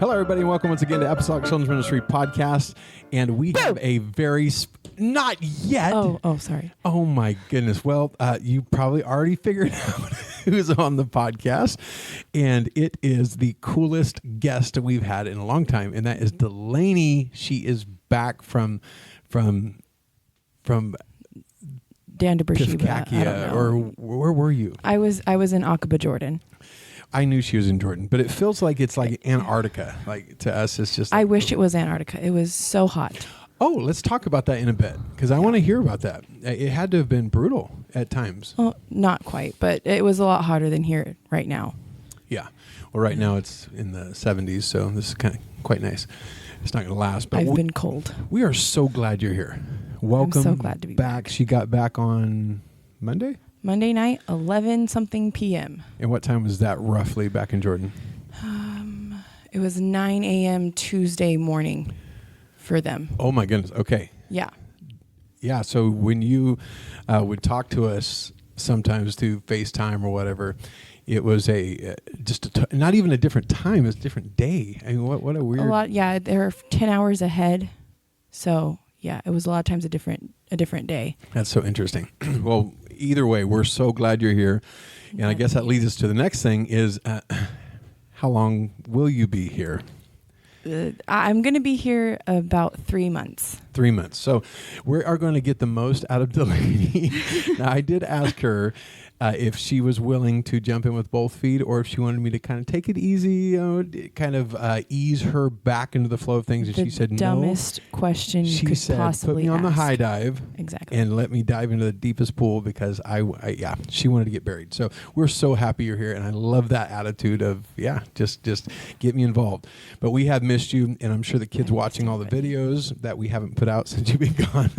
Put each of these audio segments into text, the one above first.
Hello, everybody, and welcome once again to Apostolic Children's Ministry Podcast. And we have a very not yet. Oh, sorry. Oh my goodness. Well, you probably already figured out who's on the podcast, and it is the coolest guest we've had in a long time, and that is Delaney. She is back from Dan de Piscataway, or where were you? I was in Aqaba, Jordan. I knew she was in Jordan, but it feels like it's like Antarctica. Like to us, it's just. I wish it was Antarctica. It was so hot. Oh, let's talk about that in a bit because I want to hear about that. It had to have been brutal at times. Well, not quite, but it was a lot hotter than here right now. Yeah. Well, right now it's in the 70s, so this is kind of quite nice. It's not going to last, but I've been cold. We are so glad you're here. Welcome. I'm so glad to be back. She got back on Monday night, 11-something p.m. And what time was that roughly back in Jordan? It was 9 a.m. Tuesday morning for them. Oh my goodness. Okay. Yeah. Yeah. So when you would talk to us sometimes through FaceTime or whatever, it was not even a different time. It's a different day. I mean, what a weird. A lot. Yeah. They're 10 hours ahead. So yeah, it was a lot of times a different day. That's so interesting. Well, either way, we're so glad you're here. And I guess that leads us to the next thing is how long will you be here? I'm going to be here about 3 months. 3 months. So we are going to get the most out of Delaney. Now, I did ask her if she was willing to jump in with both feet or if she wanted me to kind of take it easy, kind of ease her back into the flow of things. And she said, no. The dumbest question you could possibly ask. Put me on the high dive. Exactly. And let me dive into the deepest pool because she wanted to get buried. So we're so happy you're here. And I love that attitude of, just get me involved. But we have missed you. And I'm sure the kids watching all the videos that we haven't put out since you've been gone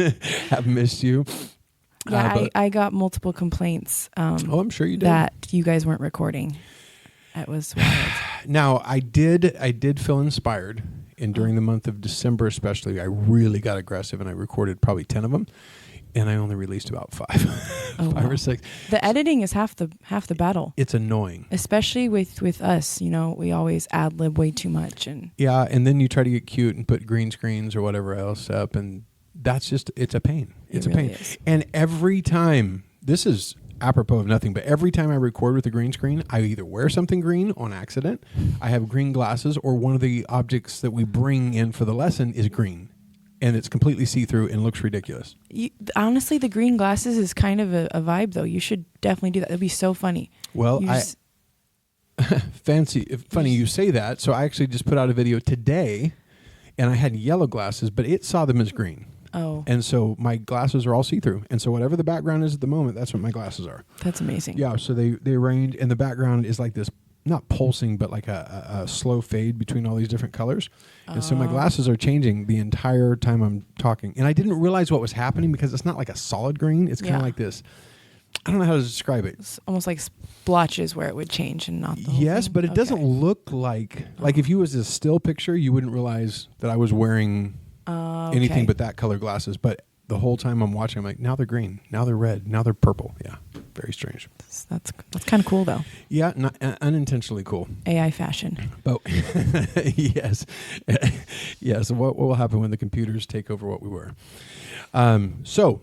have missed you. Yeah, I got multiple complaints. I'm sure you did. That you guys weren't recording. It was wild. Now, I did feel inspired, and during the month of December especially, I really got aggressive, and I recorded probably 10 of them, and I only released about 5. Five or 6. The editing is half the battle. It's annoying. Especially with us, we always ad-lib way too much. Yeah, and then you try to get cute and put green screens or whatever else up, and it's a pain. It's really a pain. Is. And every time, this is apropos of nothing, but every time I record with a green screen, I either wear something green on accident, I have green glasses, or one of the objects that we bring in for the lesson is green. And it's completely see-through and looks ridiculous. Honestly, the green glasses is kind of a vibe, though. You should definitely do that. It'd be so funny. Well, funny you say that. So I actually just put out a video today, and I had yellow glasses, but it saw them as green. Oh. And so my glasses are all see-through. And so whatever the background is at the moment, that's what my glasses are. That's amazing. Yeah, so they arrange, and the background is like this, not pulsing, but like a slow fade between all these different colors. And so my glasses are changing the entire time I'm talking. And I didn't realize what was happening because it's not like a solid green. It's kind of like this, I don't know how to describe it. It's almost like splotches where it would change and not the whole Yes, thing. but it doesn't look like if you was a still picture, you wouldn't realize that I was wearing anything but that color glasses. But the whole time I'm watching, I'm like, now they're green, now they're red, now they're purple. Yeah, very strange. That's kind of cool, though. Yeah, not unintentionally cool. AI fashion. But yes, yes. What will happen when the computers take over what we were? So,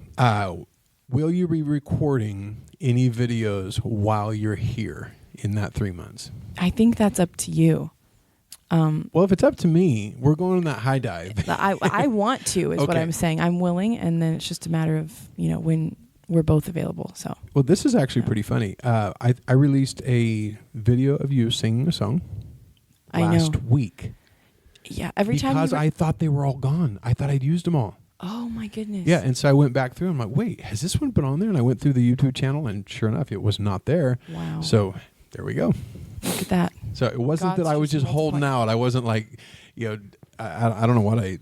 will you be recording any videos while you're here in that 3 months? I think that's up to you. Well, if it's up to me, we're going on that high dive. I want to, is what I'm saying. I'm willing, and then it's just a matter of, when we're both available. So. Well, this is actually pretty funny. I released a video of you singing a song last week. Yeah, every time. Because I thought they were all gone. I thought I'd used them all. Oh, my goodness. Yeah, and so I went back through. I'm like, wait, has this one been on there? And I went through the YouTube channel, and sure enough, it was not there. Wow. So there we go. Look at that. So it wasn't that I was just holding out. I wasn't like, I don't know what I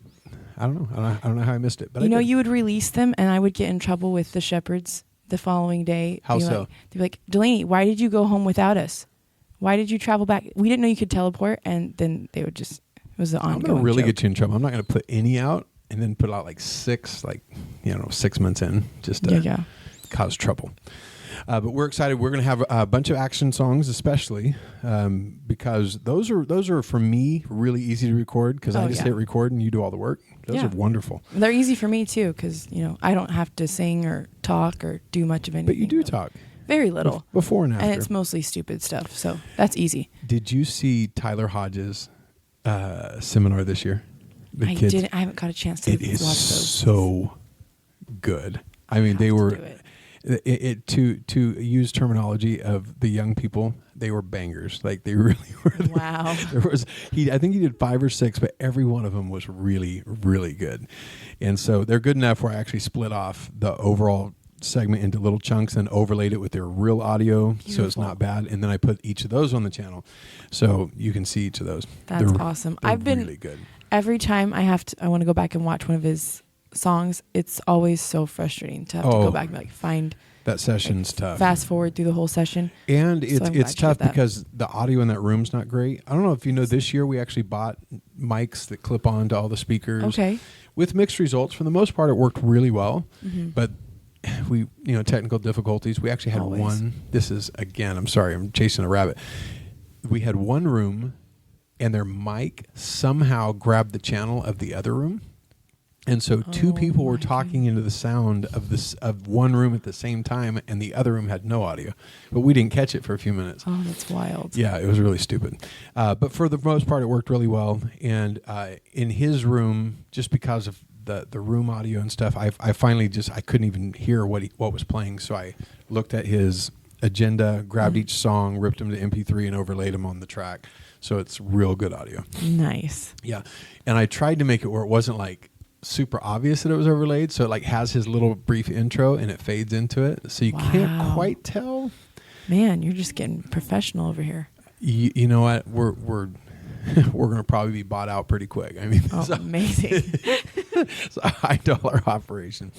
don't know. I don't know how I missed it. But you would release them, and I would get in trouble with the shepherds the following day. How so? They'd be like, Delaney, why did you go home without us? Why did you travel back? We didn't know you could teleport. And then they would just, it was the ongoing I'm going to really joke. get you in trouble. I'm not going to put any out and then put out like 6, 6 months in just to cause trouble. But we're excited. We're going to have a bunch of action songs, especially because those are for me really easy to record because I just hit record and you do all the work. Those are wonderful. They're easy for me too because I don't have to sing or talk or do much of anything. But you do talk. Very little. Before and after. And it's mostly stupid stuff, so that's easy. Did you see Tyler Hodges' seminar this year? I didn't. I haven't got a chance to watch those. It is so good. I mean, they were to use terminology of the young people. They were bangers. Like they really were. Wow. I think he did 5 or 6, but every one of them was really, really good. And so they're good enough where I actually split off the overall segment into little chunks and overlaid it with their real audio. Beautiful. So it's not bad. And then I put each of those on the channel. So you can see each of those. That's awesome. I've been really good. Every time I want to go back and watch one of his songs, it's always so frustrating to have to go back and find that session's tough. Fast forward through the whole session. And it's tough because the audio in that room's not great. I don't know if you know, this year we actually bought mics that clip on to all the speakers. Okay. With mixed results. For the most part, it worked really well. Mm-hmm. But we, technical difficulties. We actually had one. This is, again, I'm sorry, I'm chasing a rabbit. We had one room and their mic somehow grabbed the channel of the other room. And so 2 people were talking into the sound of one room at the same time, and the other room had no audio. But we didn't catch it for a few minutes. Oh, that's wild. Yeah, it was really stupid. But for the most part, it worked really well. And in his room, just because of the room audio and stuff, I finally I couldn't even hear what was playing. So I looked at his agenda, grabbed each song, ripped them to MP3, and overlaid them on the track. So it's real good audio. Nice. Yeah. And I tried to make it where it wasn't like super obvious that it was overlaid. So it like has his little brief intro and it fades into it. So you can't quite tell. Man, you're just getting professional over here. You know what? We're going to probably be bought out pretty quick. I mean, amazing. It's a high-dollar operation.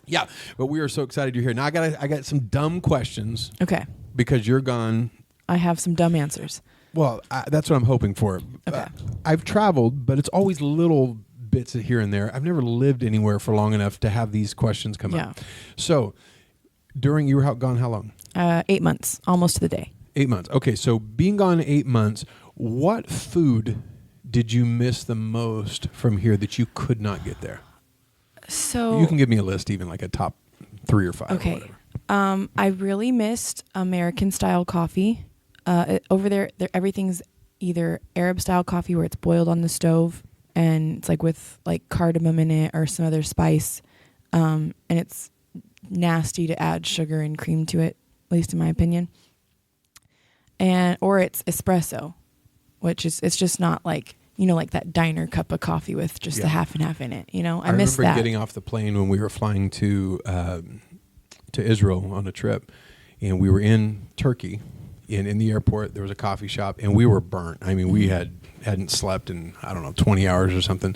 Yeah, but we are so excited you're here. Now I got some dumb questions. Okay. Because you're gone. I have some dumb answers. Well, that's what I'm hoping for. Okay. I've traveled, but it's always little bits of here and there. I've never lived anywhere for long enough to have these questions come up. So, you were gone how long? 8 months, almost to the day. 8 months. Okay, so being gone 8 months, what food did you miss the most from here that you could not get there? So you can give me a list, even like a top 3 or 5. Okay. Or whatever. I really missed American style coffee. Over there, everything's either Arab style coffee where it's boiled on the stove and it's like with like cardamom in it or some other spice, and it's nasty to add sugar and cream to it, at least in my opinion. Or it's espresso, which it's just not like like that diner cup of coffee with just the half and half in it. I miss that. I remember getting off the plane when we were flying to Israel on a trip, and we were in Turkey. And in the airport, there was a coffee shop, and we were burnt. I mean, we hadn't slept in, 20 hours or something.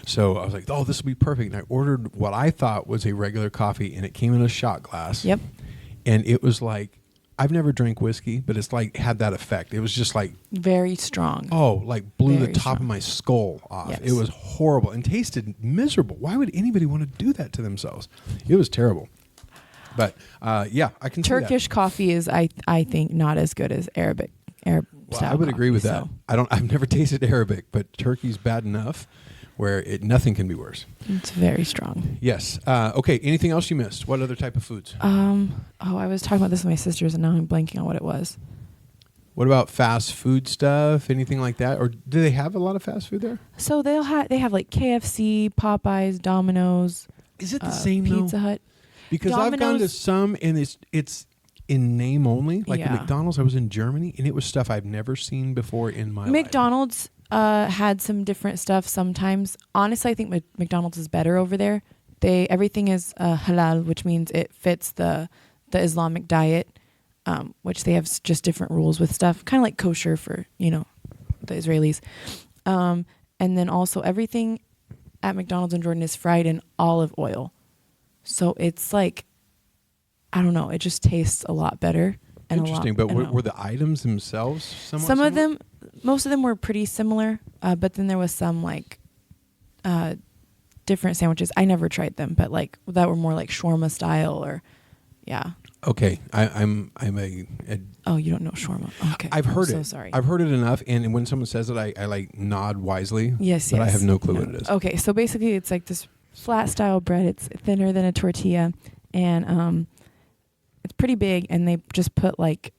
So I was like, oh, this will be perfect. And I ordered what I thought was a regular coffee, and it came in a shot glass. Yep. And it was like, I've never drank whiskey, but it's like had that effect. It was just like very strong. Oh, like blew very the top of my skull off. Yes. It was horrible and tasted miserable. Why would anybody want to do that to themselves? It was terrible. But I can see Turkish that. coffee is I think not as good as Arab style. I would agree with that. I've never tasted Arabic, but Turkey's bad enough where nothing can be worse. It's very strong. Yes. Okay. Anything else you missed? What other type of foods? I was talking about this with my sisters, and now I'm blanking on what it was. What about fast food stuff? Anything like that? Or do they have a lot of fast food there? So they have like KFC, Popeyes, Domino's. Is it the same Pizza Hut? Because Domino's, I've gone to some, and it's in name only. Like at McDonald's, I was in Germany, and it was stuff I've never seen before in my life. McDonald's had some different stuff sometimes. Honestly, I think McDonald's is better over there. Everything is halal, which means it fits the Islamic diet, which they have just different rules with stuff, kind of like kosher for the Israelis. And then also everything at McDonald's in Jordan is fried in olive oil. So it's like, I don't know, it just tastes a lot better. And interesting, but were the items themselves somewhat Some similar? of them, most of them were pretty similar, but then there was some like different sandwiches. I never tried them, but like that were more like shawarma style or, yeah. Okay, I'm a Oh, you don't know shawarma. Okay. I've heard I'm it. so sorry. I've heard it enough, and when someone says it, I like nod wisely. Yes, but yes. I have no clue what it is. Okay, so basically it's like this flat style bread. It's thinner than a tortilla, and it's pretty big, and they just put like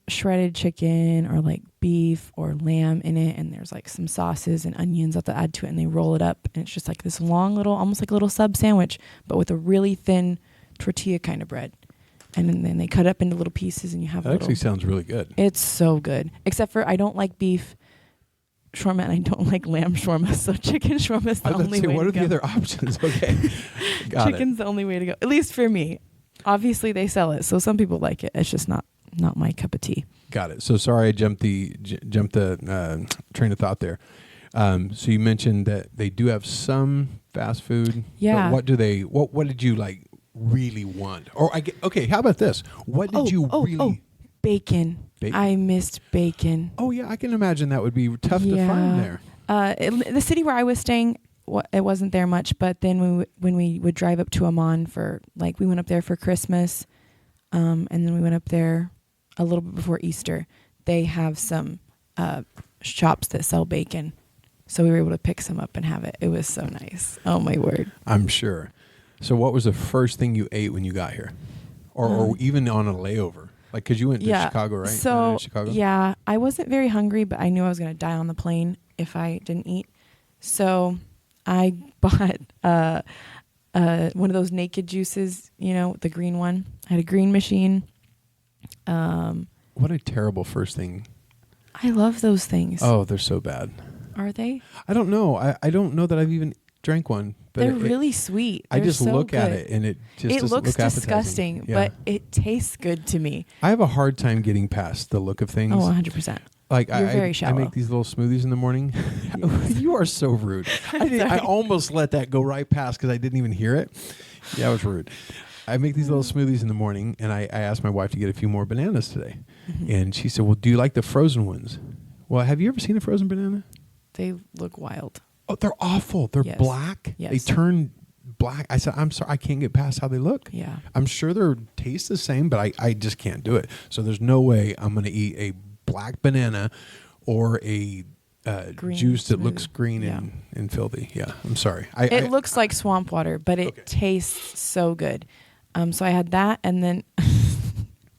shredded chicken or like beef or lamb in it, and there's like some sauces and onions that they add to it, and they roll it up, and it's just like this long little, almost like a little sub sandwich, but with a really thin tortilla kind of bread. And then they cut up into little pieces, and you have That actually sounds really good. It's so good. Except for I don't like beef shawarma and I don't like lamb shawarma, so chicken shawarma is the only way to go. What are the other options? Okay, Chicken's the only way to go, at least for me. Obviously, they sell it, so some people like it. It's just not my cup of tea. Got it. So sorry, I jumped the train of thought there. So you mentioned that they do have some fast food. Yeah. But what did you like really want? Or okay, how about this? What did you really? Bacon. I missed bacon. Oh yeah, I can imagine that would be tough to find there. The city where I was staying, it wasn't there much. But then when we would drive up to Amman for we went up there for Christmas, and then we went up there a little bit before Easter. They have some shops that sell bacon, so we were able to pick some up and have it. It was so nice. Oh my word! I'm sure. So what was the first thing you ate when you got here, or even on a layover? Like, because you went to Chicago, right? So Chicago? Yeah, I wasn't very hungry, but I knew I was going to die on the plane if I didn't eat. So I bought one of those naked juices, the green one. I had a green machine. What a terrible first thing. I love those things. Oh, they're so bad. Are they? I don't know. I don't know that I've even drank one. But they're really sweet. I just so look good. at it and it just doesn't looks look appetizing. disgusting, but it tastes good to me. I have a hard time getting past the look of things. Oh, 100%. Like You're very shallow. I make these little smoothies in the morning. You are so rude. I almost let that go right past because I didn't even hear it. Yeah, I was rude. I make these little smoothies in the morning, and I asked my wife to get a few more bananas today. Mm-hmm. And she said, well, do you like the frozen ones? Well, have you ever seen a frozen banana? They look wild. Oh, they're awful. They're black. Yes. They turn black. I said, I'm sorry, I can't get past how they look. Yeah. I'm sure they taste the same, but I just can't do it. So there's no way I'm going to eat a black banana or a juice that looks green and filthy. Yeah, I'm sorry. It looks like swamp water, but it tastes so good. So I had that, and then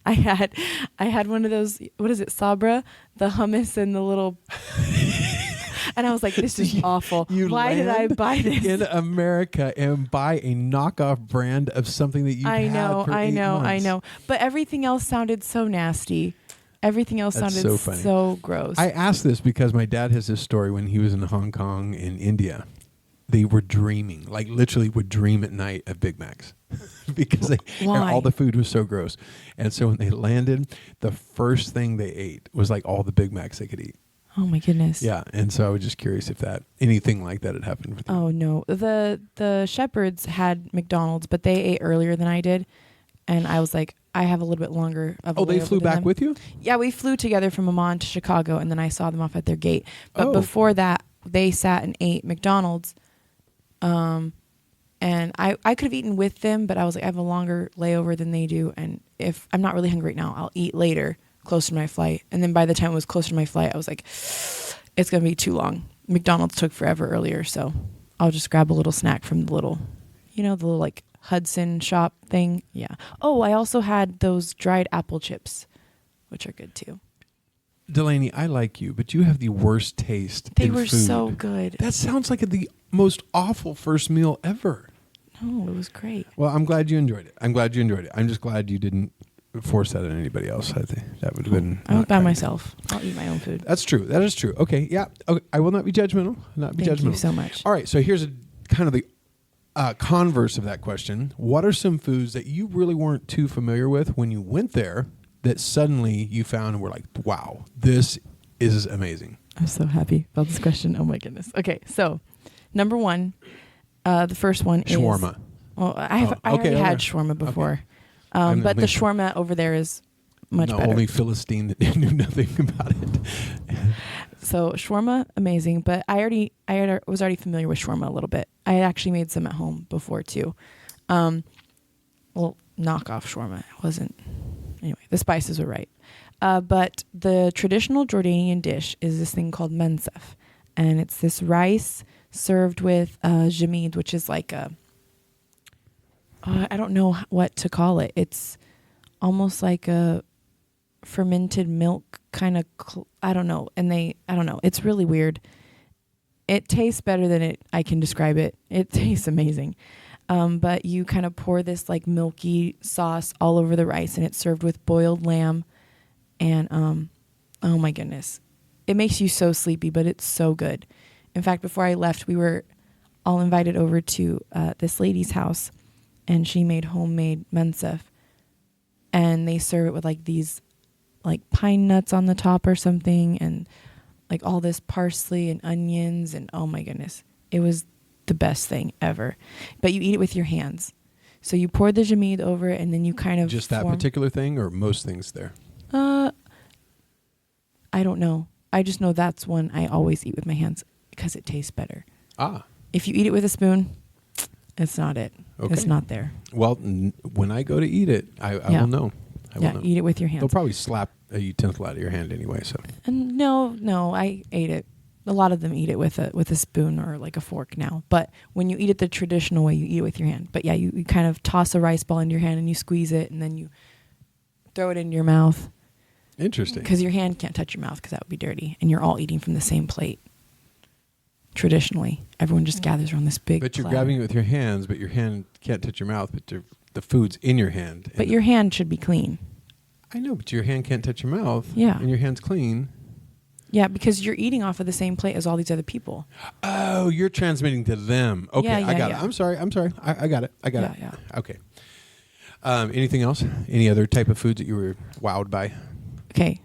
I had one of those, what is it, Sabra? The hummus and the little... And I was like, this is awful. Why did I buy this? In America and buy a knockoff brand of something that you had for 8 months. I know. But everything else sounded so nasty. Everything else sounded so gross. I asked this because my dad has this story when he was in Hong Kong and India. They were dreaming, like literally would dream at night of Big Macs because all the food was so gross. And so when they landed, the first thing they ate was like all the Big Macs they could eat. Oh my goodness. Yeah, and so I was just curious if anything like that had happened with you. Oh no. The Shepherds had McDonald's, but they ate earlier than I did. And I was like, I have a little bit longer of a Oh, they flew back with you? Yeah, we flew together from Amman to Chicago, and then I saw them off at their gate. But before that, they sat and ate McDonald's. And I could have eaten with them, but I was like, I have a longer layover than they do. And if I'm not really hungry right now, I'll eat later, closer to my flight. And then by the time it was closer to my flight, I was like, it's going to be too long. McDonald's took forever earlier, so I'll just grab a little snack from the little like Hudson shop thing. Yeah. Oh, I also had those dried apple chips, which are good too. Delaney, I like you, but you have the worst taste They in were food. so good. That sounds like the most awful first meal ever. No, it was great. Well, I'm glad you enjoyed it. I'm just glad you didn't force that on anybody else. I think that would have been. I went by myself. I'll eat my own food. That's true. That is true. Okay. Yeah. Okay. I will not be judgmental. Thank you so much. All right. So here's a kind of the converse of that question. What are some foods that you really weren't too familiar with when you went there that suddenly you found and were like, wow, this is amazing? I'm so happy about this question. Oh my goodness. Okay. So number one, the first one is shawarma. Well, I already had shawarma before. Okay. But the shawarma over there is much better. Only Philistine that knew nothing about it. So shawarma, amazing. But I was already familiar with shawarma a little bit. I had actually made some at home before too. Well, knockoff shawarma. It wasn't. Anyway, the spices were right. But the traditional Jordanian dish is this thing called mensef. And it's this rice served with jamid, which is like a... I don't know what to call it. It's almost like a fermented milk kind of... I don't know. I don't know. It's really weird. It tastes better than I can describe it. It tastes amazing. But you kind of pour this like milky sauce all over the rice, and it's served with boiled lamb. And oh my goodness, it makes you so sleepy, but it's so good. In fact, before I left, we were all invited over to this lady's house, and she made homemade mensef, and they serve it with like these like pine nuts on the top or something, and like all this parsley and onions, and oh my goodness, it was the best thing ever. But you eat it with your hands. So you pour the jamid over it, and then you kind of just that particular thing, or most things there? I don't know. I just know that's one I always eat with my hands because it tastes better. If you eat it with a spoon, it's not it. Okay. It's not there. Well, when I go to eat it, I will know. I will know. Eat it with your hands. They'll probably slap a utensil out of your hand anyway. So. No, I ate it. A lot of them eat it with a spoon or like a fork now. But when you eat it the traditional way, you eat it with your hand. But yeah, you kind of toss a rice ball into your hand and you squeeze it, and then you throw it in your mouth. Interesting. Because your hand can't touch your mouth because that would be dirty, and you're all eating from the same plate. Traditionally, everyone just gathers around this big. But you're platter. grabbing it with your hands, but your hand can't touch your mouth. But the food's in your hand. But your hand should be clean. I know, but your hand can't touch your mouth. Yeah. And your hand's clean. Yeah, because you're eating off of the same plate as all these other people. Oh, you're transmitting to them. Okay, Yeah, I got yeah. it. I'm sorry. I got it. Yeah. Okay. Anything else? Any other type of foods that you were wowed by? Okay.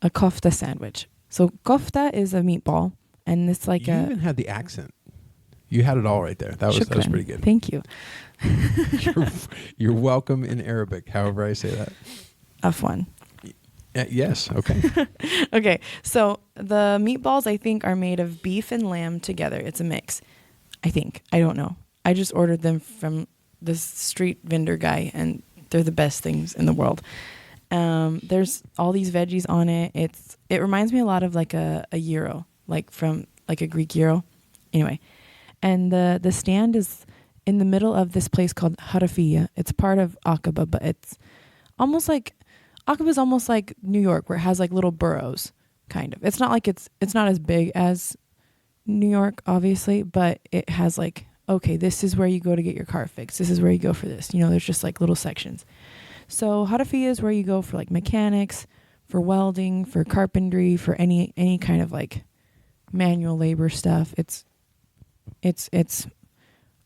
A kofta sandwich. So kofta is a meatball, and it's like you even had the accent. You had it all right there. That was pretty good. Thank you. You're welcome in Arabic, however I say that. Afwan. Yes. Okay. Okay. So the meatballs, I think, are made of beef and lamb together. It's a mix. I think. I don't know. I just ordered them from this street vendor guy, and they're the best things in the world. There's all these veggies on it. It reminds me a lot of like a gyro, like from like a Greek gyro. Anyway, and the stand is in the middle of this place called Harafiya. It's part of Aqaba, but it's almost like Aqaba is almost like New York, where it has like little boroughs, kind of. It's not like it's not as big as New York, obviously, but it has like, okay, this is where you go to get your car fixed. This is where you go for this. You know, there's just like little sections. So Harafiya is where you go for like mechanics, for welding, for carpentry, for any kind of like manual labor stuff. It's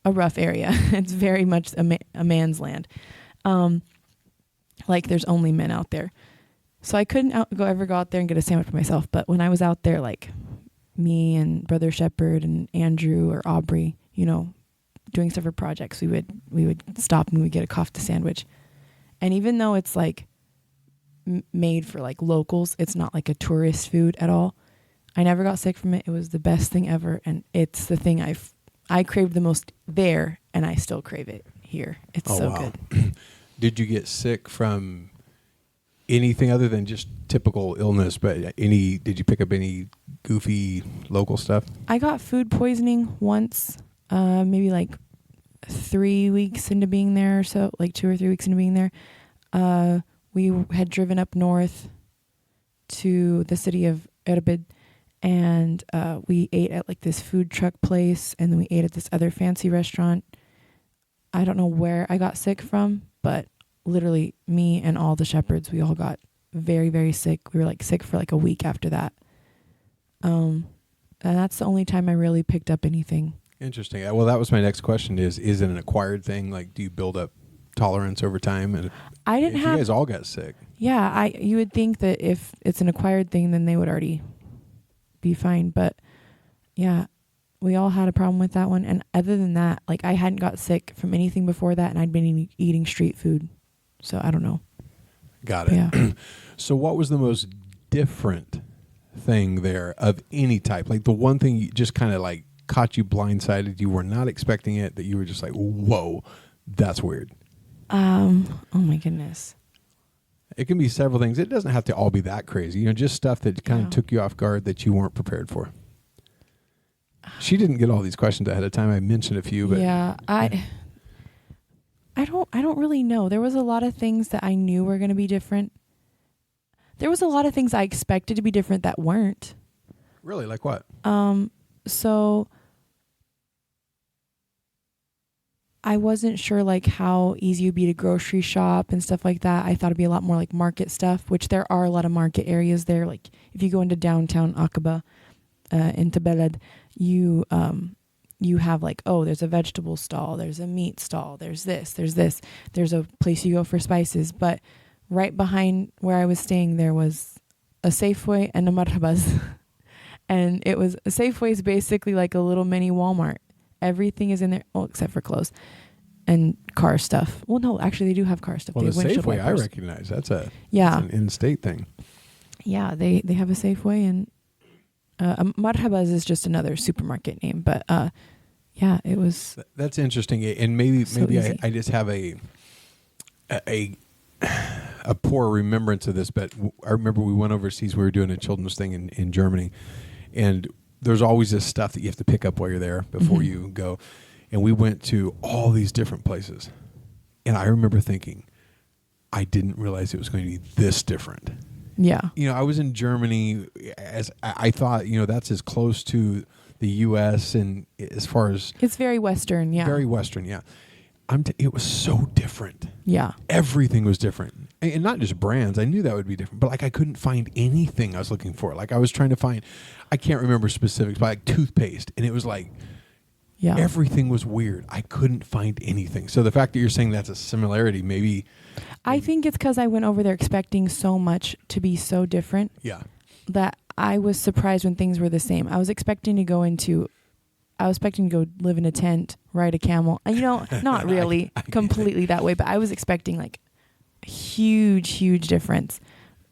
a rough area. It's very much a man's land. Like there's only men out there. So I couldn't ever go out there and get a sandwich for myself. But when I was out there, like me and Brother Shepherd and Andrew or Aubrey, you know, doing stuff for projects, we would stop and we'd get a kofta sandwich. And even though it's like made for like locals, it's not like a tourist food at all. I never got sick from it. It was the best thing ever. And it's the thing I craved the most there, and I still crave it here. It's good. Did you get sick from anything other than just typical illness? But did you pick up any goofy local stuff? I got food poisoning once, maybe like 3 weeks into being there or so, like 2 or 3 weeks into being there. We had driven up north to the city of Erbil, and we ate at like this food truck place, and then we ate at this other fancy restaurant. I don't know where I got sick from, but literally me and all the shepherds, we all got very, very sick. We were like sick for like a week after that. And that's the only time I really picked up anything. Interesting. Well, that was my next question is it an acquired thing? Like, do you build up tolerance over time? And you guys all got sick. Yeah, you would think that if it's an acquired thing, then they would already be fine. But yeah, we all had a problem with that one. And other than that, like I hadn't got sick from anything before that, and I'd been eating street food. So I don't know. Got it. Yeah. So what was the most different thing there of any type? Like the one thing you just kind of like caught you blindsided, you were not expecting it, that you were just like, whoa, that's weird. Oh my goodness. It can be several things. It doesn't have to all be that crazy. Just stuff that kind of took you off guard that you weren't prepared for. She didn't get all these questions ahead of time. I mentioned a few, but yeah, I don't really know. There was a lot of things that I knew were going to be different. There was a lot of things I expected to be different that weren't. Really, like what? So I wasn't sure like how easy it would be to grocery shop and stuff like that. I thought it'd be a lot more like market stuff, which there are a lot of market areas there. Like if you go into downtown Aqaba, into Beled, you have like, oh, there's a vegetable stall, there's a meat stall, there's a place you go for spices. But right behind where I was staying, there was a Safeway and a Marhabas. And it was, a Safeway is basically like a little mini Walmart. Everything is in there, well, except for clothes and car stuff. Well, no, actually they do have car stuff. Well, they the have windshield Safeway wipers. I recognize. That's an in-state thing. Yeah, they have a Safeway, and Marhabas is just another supermarket name. But yeah, it was. That's interesting, and maybe I just have a poor remembrance of this. But I remember we went overseas. We were doing a children's thing in Germany, and there's always this stuff that you have to pick up while you're there before you go. And we went to all these different places, and I remember thinking, I didn't realize it was going to be this different. Yeah. I was in Germany, as I thought, that's as close to the U.S. and as far as it's very Western. Yeah. Very Western. Yeah. It was so different. Yeah. Everything was different. And not just brands. I knew that would be different, but like I couldn't find anything I was looking for. Like I was trying to find, I can't remember specifics, but like toothpaste. And it was like, everything was weird. I couldn't find anything. So the fact that you're saying that's a similarity, maybe. I think it's because I went over there expecting so much to be so different. Yeah. That I was surprised when things were the same. I was expecting to go live in a tent, ride a camel. And, not really completely that way, but I was expecting like huge difference.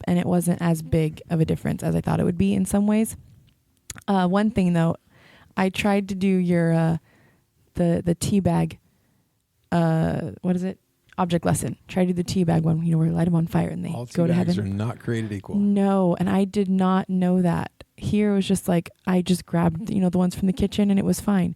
And it wasn't as big of a difference as I thought it would be in some ways. One thing though, I tried to do your, the tea bag, what is it? Object lesson. Try to do the tea bag one, where you light them on fire and they all go to heaven. All tea bags are not created equal. No, and I did not know that. Here it was just like, I just grabbed, the ones from the kitchen and it was fine.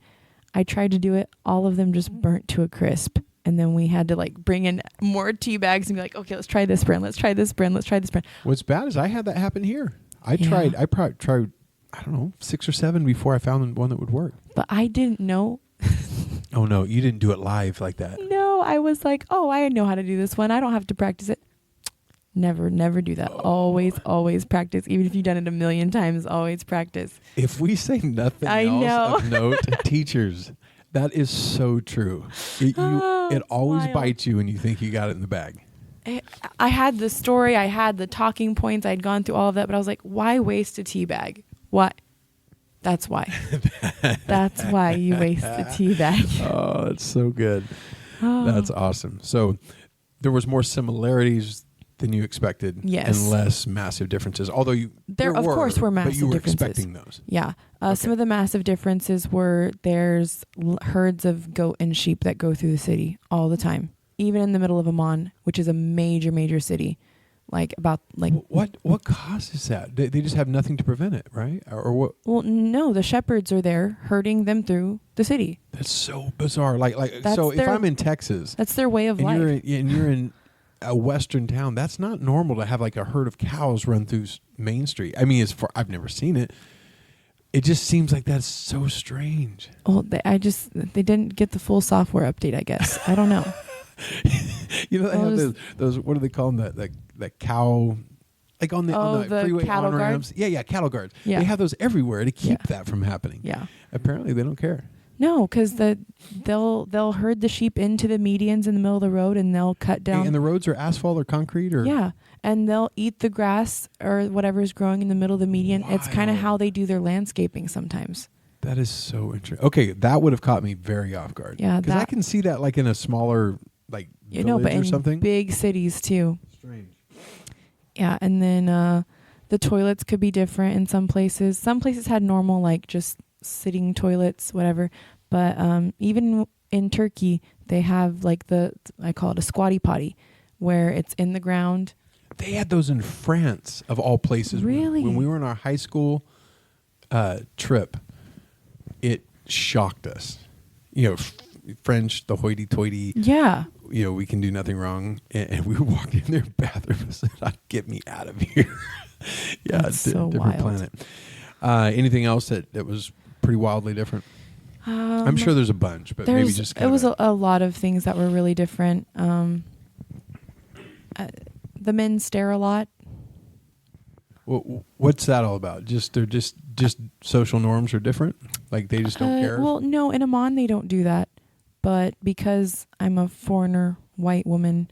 I tried to do it. All of them just burnt to a crisp. And then we had to like bring in more tea bags and be like, okay, let's try this brand. Let's try this brand. Let's try this brand. What's bad is I had that happen here. I probably tried, I don't know, 6 or 7 before I found one that would work. But I didn't know. Oh no, you didn't do it live like that. No, I was like, oh, I know how to do this one. I don't have to practice it. Never do that. Always practice. Even if you've done it a million times, always practice. If we say nothing else of note, teachers, that is so true. It always bites you when you think you got it in the bag. I had the story. I had the talking points. I'd gone through all of that, but I was like, why waste a tea bag? What? That's why. That's why you waste the tea bag. Oh, it's so good. That's awesome. So there was more similarities than you expected, and less massive differences. Although there of course were massive differences. But you were expecting those. Yeah. Some of the massive differences were there's herds of goat and sheep that go through the city all the time, even in the middle of Amman, which is a major city. What causes that? They just have nothing to prevent it, right? Or what? Well, no, the shepherds are there herding them through the city. That's so bizarre. If I'm in Texas, that's their way of life. You're in a western town, that's not normal to have like a herd of cows run through Main Street. I mean, I've never seen it. It just seems like that's so strange. Oh, they didn't get the full software update, I guess. I don't know. They have those. What do they call them? The cow, like on the freeway cattle on ramps. Yeah, cattle guards. Yeah. They have those everywhere to keep that from happening. Yeah. Apparently, they don't care. No, because they'll herd the sheep into the medians in the middle of the road, and they'll cut down. And the roads are asphalt or concrete, or and they'll eat the grass or whatever is growing in the middle of the median. Wow. It's kind of how they do their landscaping sometimes. That is so interesting. Okay, that would have caught me very off guard. Yeah, because I can see that like in a smaller village but or something. In big cities too. Strange. Yeah, and then the toilets could be different in some places. Some places had normal just sitting toilets, whatever. But even in Turkey, they have like I call it a squatty potty, where it's in the ground. They had those in France, of all places. Really? When we were in our high school trip, it shocked us. French, the hoity-toity. Yeah. We can do nothing wrong. And we walked in their bathroom and said, get me out of here. Yeah, that's so different wild. Planet. Anything else that was pretty wildly different? I'm sure there's a bunch, but maybe just it was a lot of things that were really different. The men stare a lot. What's that all about? They're just social norms are different? Like they just don't care? Well, no, in Amman they don't do that. But because I'm a foreigner, white woman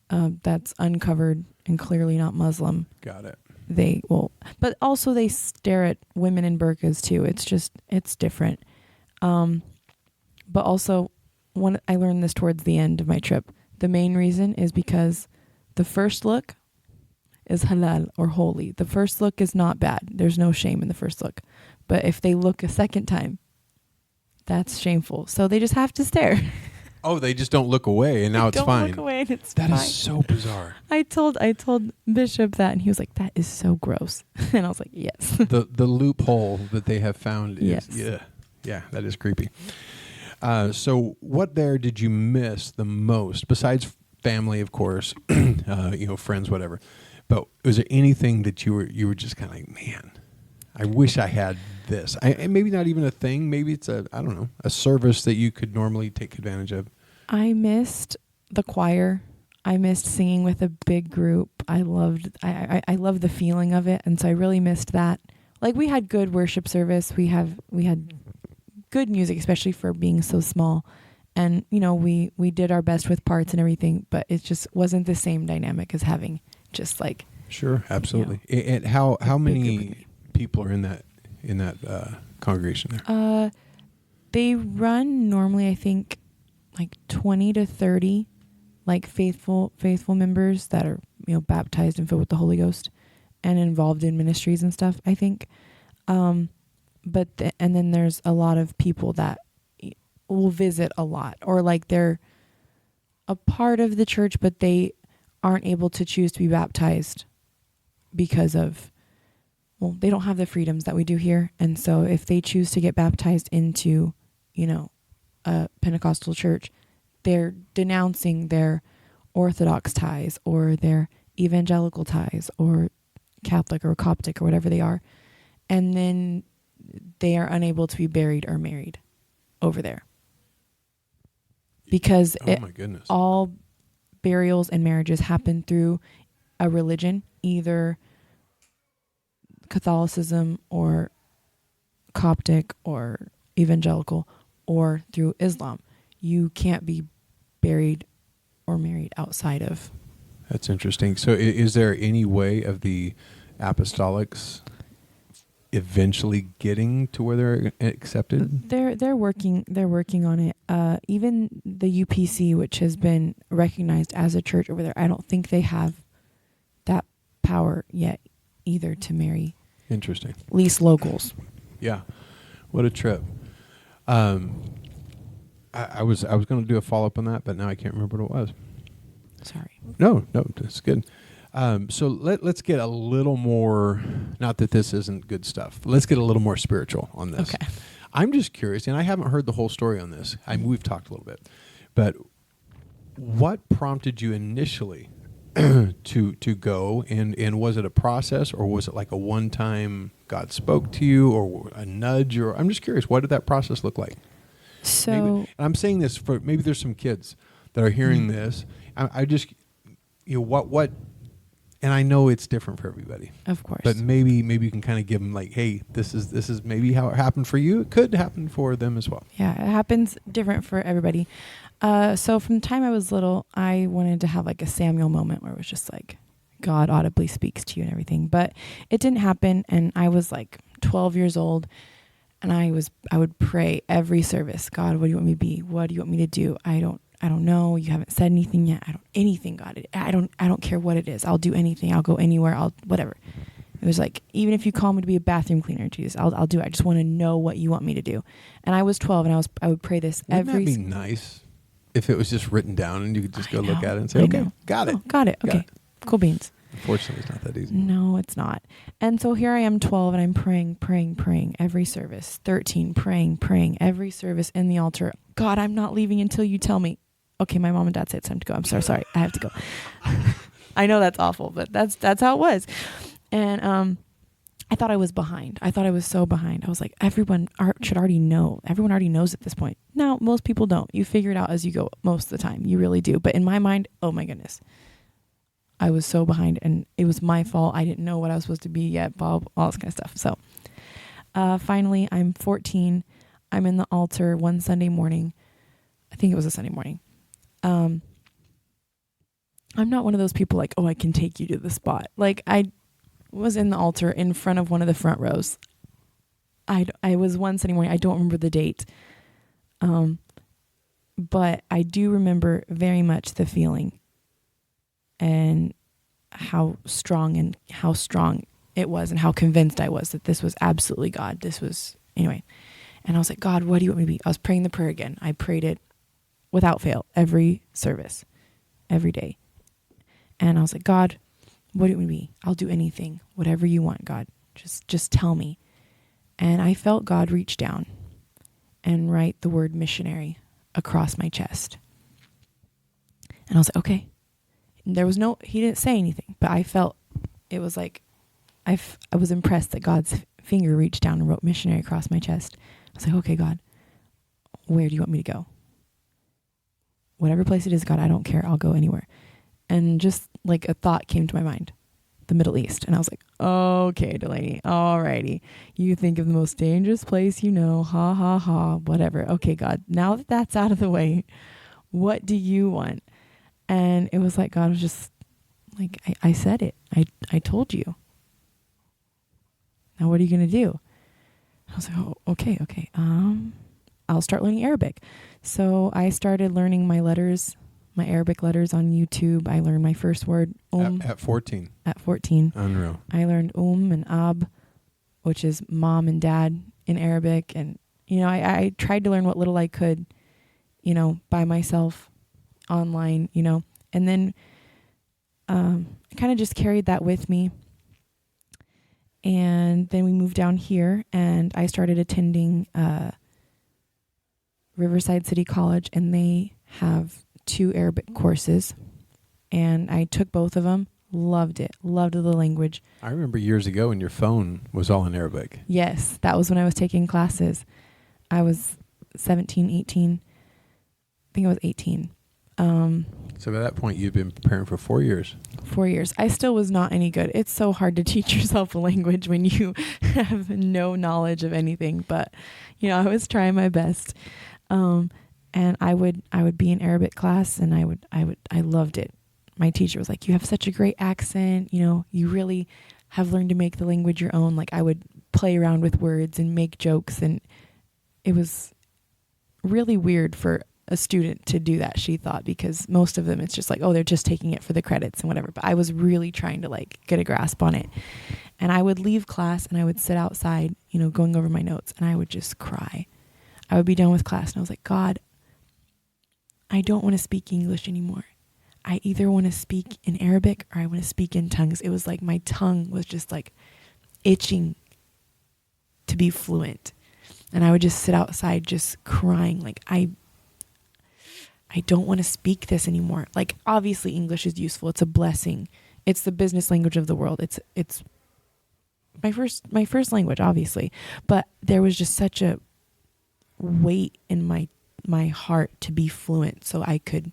that's uncovered and clearly not Muslim. Got it. But also they stare at women in burqas too. It's different. But also, I learned this towards the end of my trip. The main reason is because the first look is halal or holy. The first look is not bad. There's no shame in the first look. But if they look a second time, that's shameful. So they just have to stare. Oh, they just don't look away, and now it's fine. Don't look away, and it's fine. That is so bizarre. I told Bishop that, and he was like, "That is so gross," and I was like, "Yes." The loophole that they have found is yes. Yeah, that is creepy. So, what there did you miss the most besides family, of course, friends, whatever? But was there anything that you were just kind of like, man, I wish I had this? And maybe not even a thing. Maybe it's a service that you could normally take advantage of. I missed the choir. I missed singing with a big group. I loved the feeling of it, and so I really missed that. Like we had good worship service. We had good music, especially for being so small. And we did our best with parts and everything, but it just wasn't the same dynamic as having just like. Sure, absolutely. And how many people are in that congregation there? They run normally, I think, like 20 to 30, like faithful members that are baptized and filled with the Holy Ghost, and involved in ministries and stuff, I think. And then there's a lot of people that will visit a lot, or like they're a part of the church, but they aren't able to choose to be baptized because of, they don't have the freedoms that we do here. And so if they choose to get baptized into, a Pentecostal church, they're denouncing their Orthodox ties or their evangelical ties or Catholic or Coptic or whatever they are. And then they are unable to be buried or married over there. Because my goodness. All burials and marriages happen through a religion, either Catholicism or Coptic or evangelical, or through Islam. You can't be buried or married outside of. That's interesting. So is there any way of the apostolics eventually getting to where they're accepted? They're working on it. Even the UPC, which has been recognized as a church over there, I don't think they have that power yet either to marry. Interesting. At least locals. Yeah. What a trip. I was going to do a follow-up on that, but now I can't remember what it was. Sorry. No, that's good. So let's get a little more, not that this isn't good stuff, let's get a little more spiritual on this. Okay. I'm just curious, and I haven't heard the whole story on this. We've talked a little bit, but what prompted you initially to go, and was it a process, or was it like a one-time God spoke to you, or a nudge, or I'm just curious, what did that process look like? So and I'm saying this for maybe there's some kids that are hearing this. I just, what, and I know it's different for everybody, of course, but maybe you can kind of give them like, hey, this is maybe how it happened for you. It could happen for them as well. Yeah, it happens different for everybody. So from the time I was little, I wanted to have like a Samuel moment where it was just like God audibly speaks to you and everything, but it didn't happen. And I was like 12 years old, and I would pray every service. God, what do you want me to be? What do you want me to do? I don't know. You haven't said anything yet. Anything, God. I don't care what it is. I'll do anything. I'll go anywhere. Whatever. It was like, even if you call me to be a bathroom cleaner, Jesus, I'll do it. I just want to know what you want me to do. And I was 12, and I would pray this Wouldn't that be nice if it was just written down and you could just go look at it and say, okay, got it. Oh, got it. Okay, cool beans. Unfortunately, it's not that easy. No, it's not. And so here I am, 12, and I'm praying every service. 13, praying every service in the altar. God, I'm not leaving until you tell me. Okay, my mom and dad say it's time to go. I'm so sorry. I have to go. I know that's awful, but that's how it was. And I thought I was behind. I thought I was so behind. I was like, everyone should already know. Everyone already knows at this point. No, most people don't. You figure it out as you go most of the time. You really do. But in my mind, oh my goodness. I was so behind, and it was my fault. I didn't know what I was supposed to be yet, all this kind of stuff. So finally, I'm 14. I'm in the altar one Sunday morning. I think it was a Sunday morning. I'm not one of those people like, oh, I can take you to the spot. Like, I was in the altar in front of one of the front rows. I was one Sunday morning. I don't remember the date. But I do remember very much the feeling and how strong it was, and how convinced I was that this was absolutely God. Anyway. And I was like, God, what do you want me to be? I was praying the prayer again. I prayed it without fail, every service, every day. And I was like, God, what do you want me to be? I'll do anything, whatever you want, God. Just tell me. And I felt God reach down and write the word missionary across my chest. And I was like, okay. And he didn't say anything, but I felt it was like, I was impressed that God's finger reached down and wrote missionary across my chest. I was like, okay, God, where do you want me to go? Whatever place it is, God, I don't care. I'll go anywhere. And just like a thought came to my mind, the Middle East. And I was like, okay, Delaney, alrighty. You think of the most dangerous place you know, ha, ha, ha, whatever. Okay, God, now that that's out of the way, what do you want? And it was like God was just like, I said it. I told you. Now what are you going to do? I was like, oh, okay. I'll start learning Arabic. So I started learning my Arabic letters on YouTube. I learned my first word, At 14. At 14. Unreal. I learned and ab, which is mom and dad in Arabic. And, I tried to learn what little I could, by myself online, and then I kind of just carried that with me. And then we moved down here, and I started attending Riverside City College, and they have 2 Arabic courses, and I took both of them. Loved it. Loved the language. I remember years ago when your phone was all in Arabic. Yes, that was when I was taking classes. I was 17, 18. I think I was 18. So by that point, you'd been preparing for 4 years. 4 years. I still was not any good. It's so hard to teach yourself a language when you have no knowledge of anything. But, I was trying my best. And I would be in Arabic class, and I loved it. My teacher was like, you have such a great accent. You really have learned to make the language your own. Like, I would play around with words and make jokes. And it was really weird for a student to do that, she thought, because most of them, it's just like, oh, they're just taking it for the credits and whatever. But I was really trying to get a grasp on it. And I would leave class, and I would sit outside, going over my notes, and I would just cry. I would be done with class, and I was like, God, I don't want to speak English anymore. I either want to speak in Arabic or I want to speak in tongues. It was like my tongue was just like itching to be fluent. And I would just sit outside just crying, like, I don't want to speak this anymore. Like, obviously English is useful. It's a blessing. It's the business language of the world. It's my first language, obviously. But there was just such a weight in my heart to be fluent so I could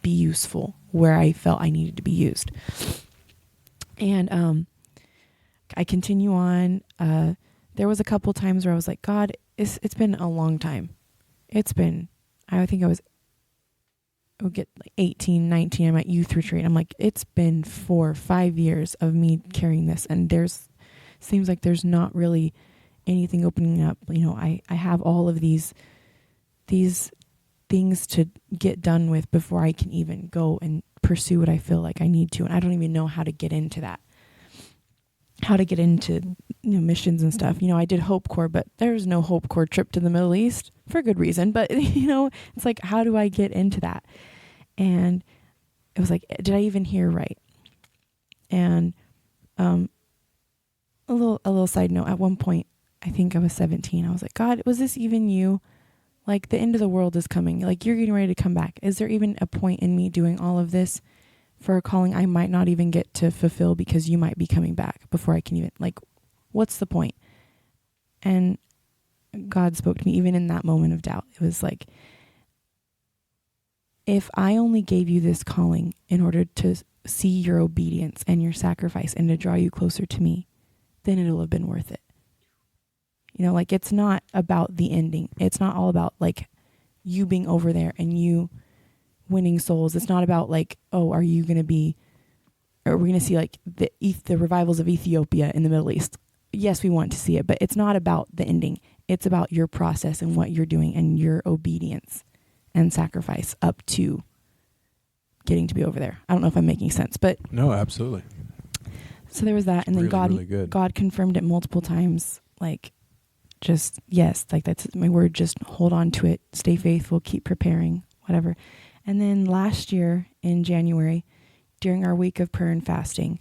be useful where I felt I needed to be used. And I continue on. There was a couple times where I was like, God, it's been a long time. I think I would get like 18, 19. I'm at youth retreat. I'm like, it's been 4 or 5 years of me carrying this, and seems like there's not really anything opening up. I have all of these things to get done with before I can even go and pursue what I feel like I need to, and I don't even know how to get into that. how to get into missions and stuff. I did Hope Corps, but there's no Hope Corps trip to the Middle East for good reason. But it's like, how do I get into that? And it was like, did I even hear right? And a little side note. At one point, I think I was 17. I was like, God, was this even you? Like, the end of the world is coming. Like, you're getting ready to come back. Is there even a point in me doing all of this for a calling I might not even get to fulfill because you might be coming back before I can even, like, what's the point? And God spoke to me even in that moment of doubt. It was like, if I only gave you this calling in order to see your obedience and your sacrifice and to draw you closer to me, then it'll have been worth it. Like, it's not about the ending. It's not all about like you being over there and you winning souls. It's not about like, oh, are we going to see like the revivals of Ethiopia in the Middle East? Yes, we want to see it, but it's not about the ending. It's about your process and what you're doing and your obedience and sacrifice up to getting to be over there. I don't know if I'm making sense, but no, absolutely. So there was that, and then God confirmed it multiple times, like, just, yes, like, that's my word, just hold on to it, stay faithful, keep preparing, whatever. And then last year in January, during our week of prayer and fasting,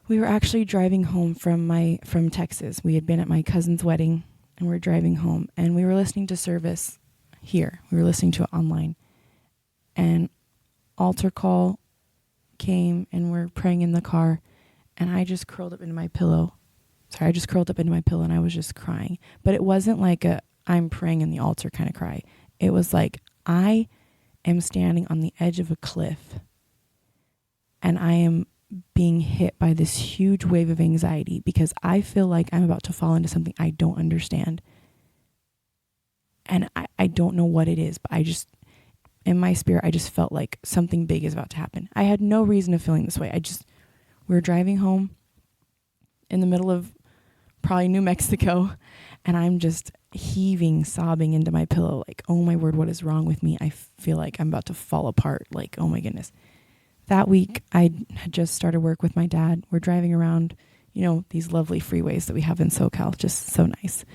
we were actually driving home from Texas. We had been at my cousin's wedding, and we're driving home, and we were listening to service here. We were listening to it online, and altar call came, and we're praying in the car, and I just curled up into my pillow. I just curled up into my pillow and I was just crying. But it wasn't like I'm praying in the altar kind of cry. It was like, I am standing on the edge of a cliff and I am being hit by this huge wave of anxiety because I feel like I'm about to fall into something I don't understand. And I don't know what it is, but in my spirit, I just felt like something big is about to happen. I had no reason of feeling this way. We were driving home in the middle of probably New Mexico, and I'm just heaving, sobbing into my pillow, like, oh my word, what is wrong with me? I feel like I'm about to fall apart. Like, oh my goodness. That week, I had just started work with my dad. We're driving around, these lovely freeways that we have in SoCal, just so nice.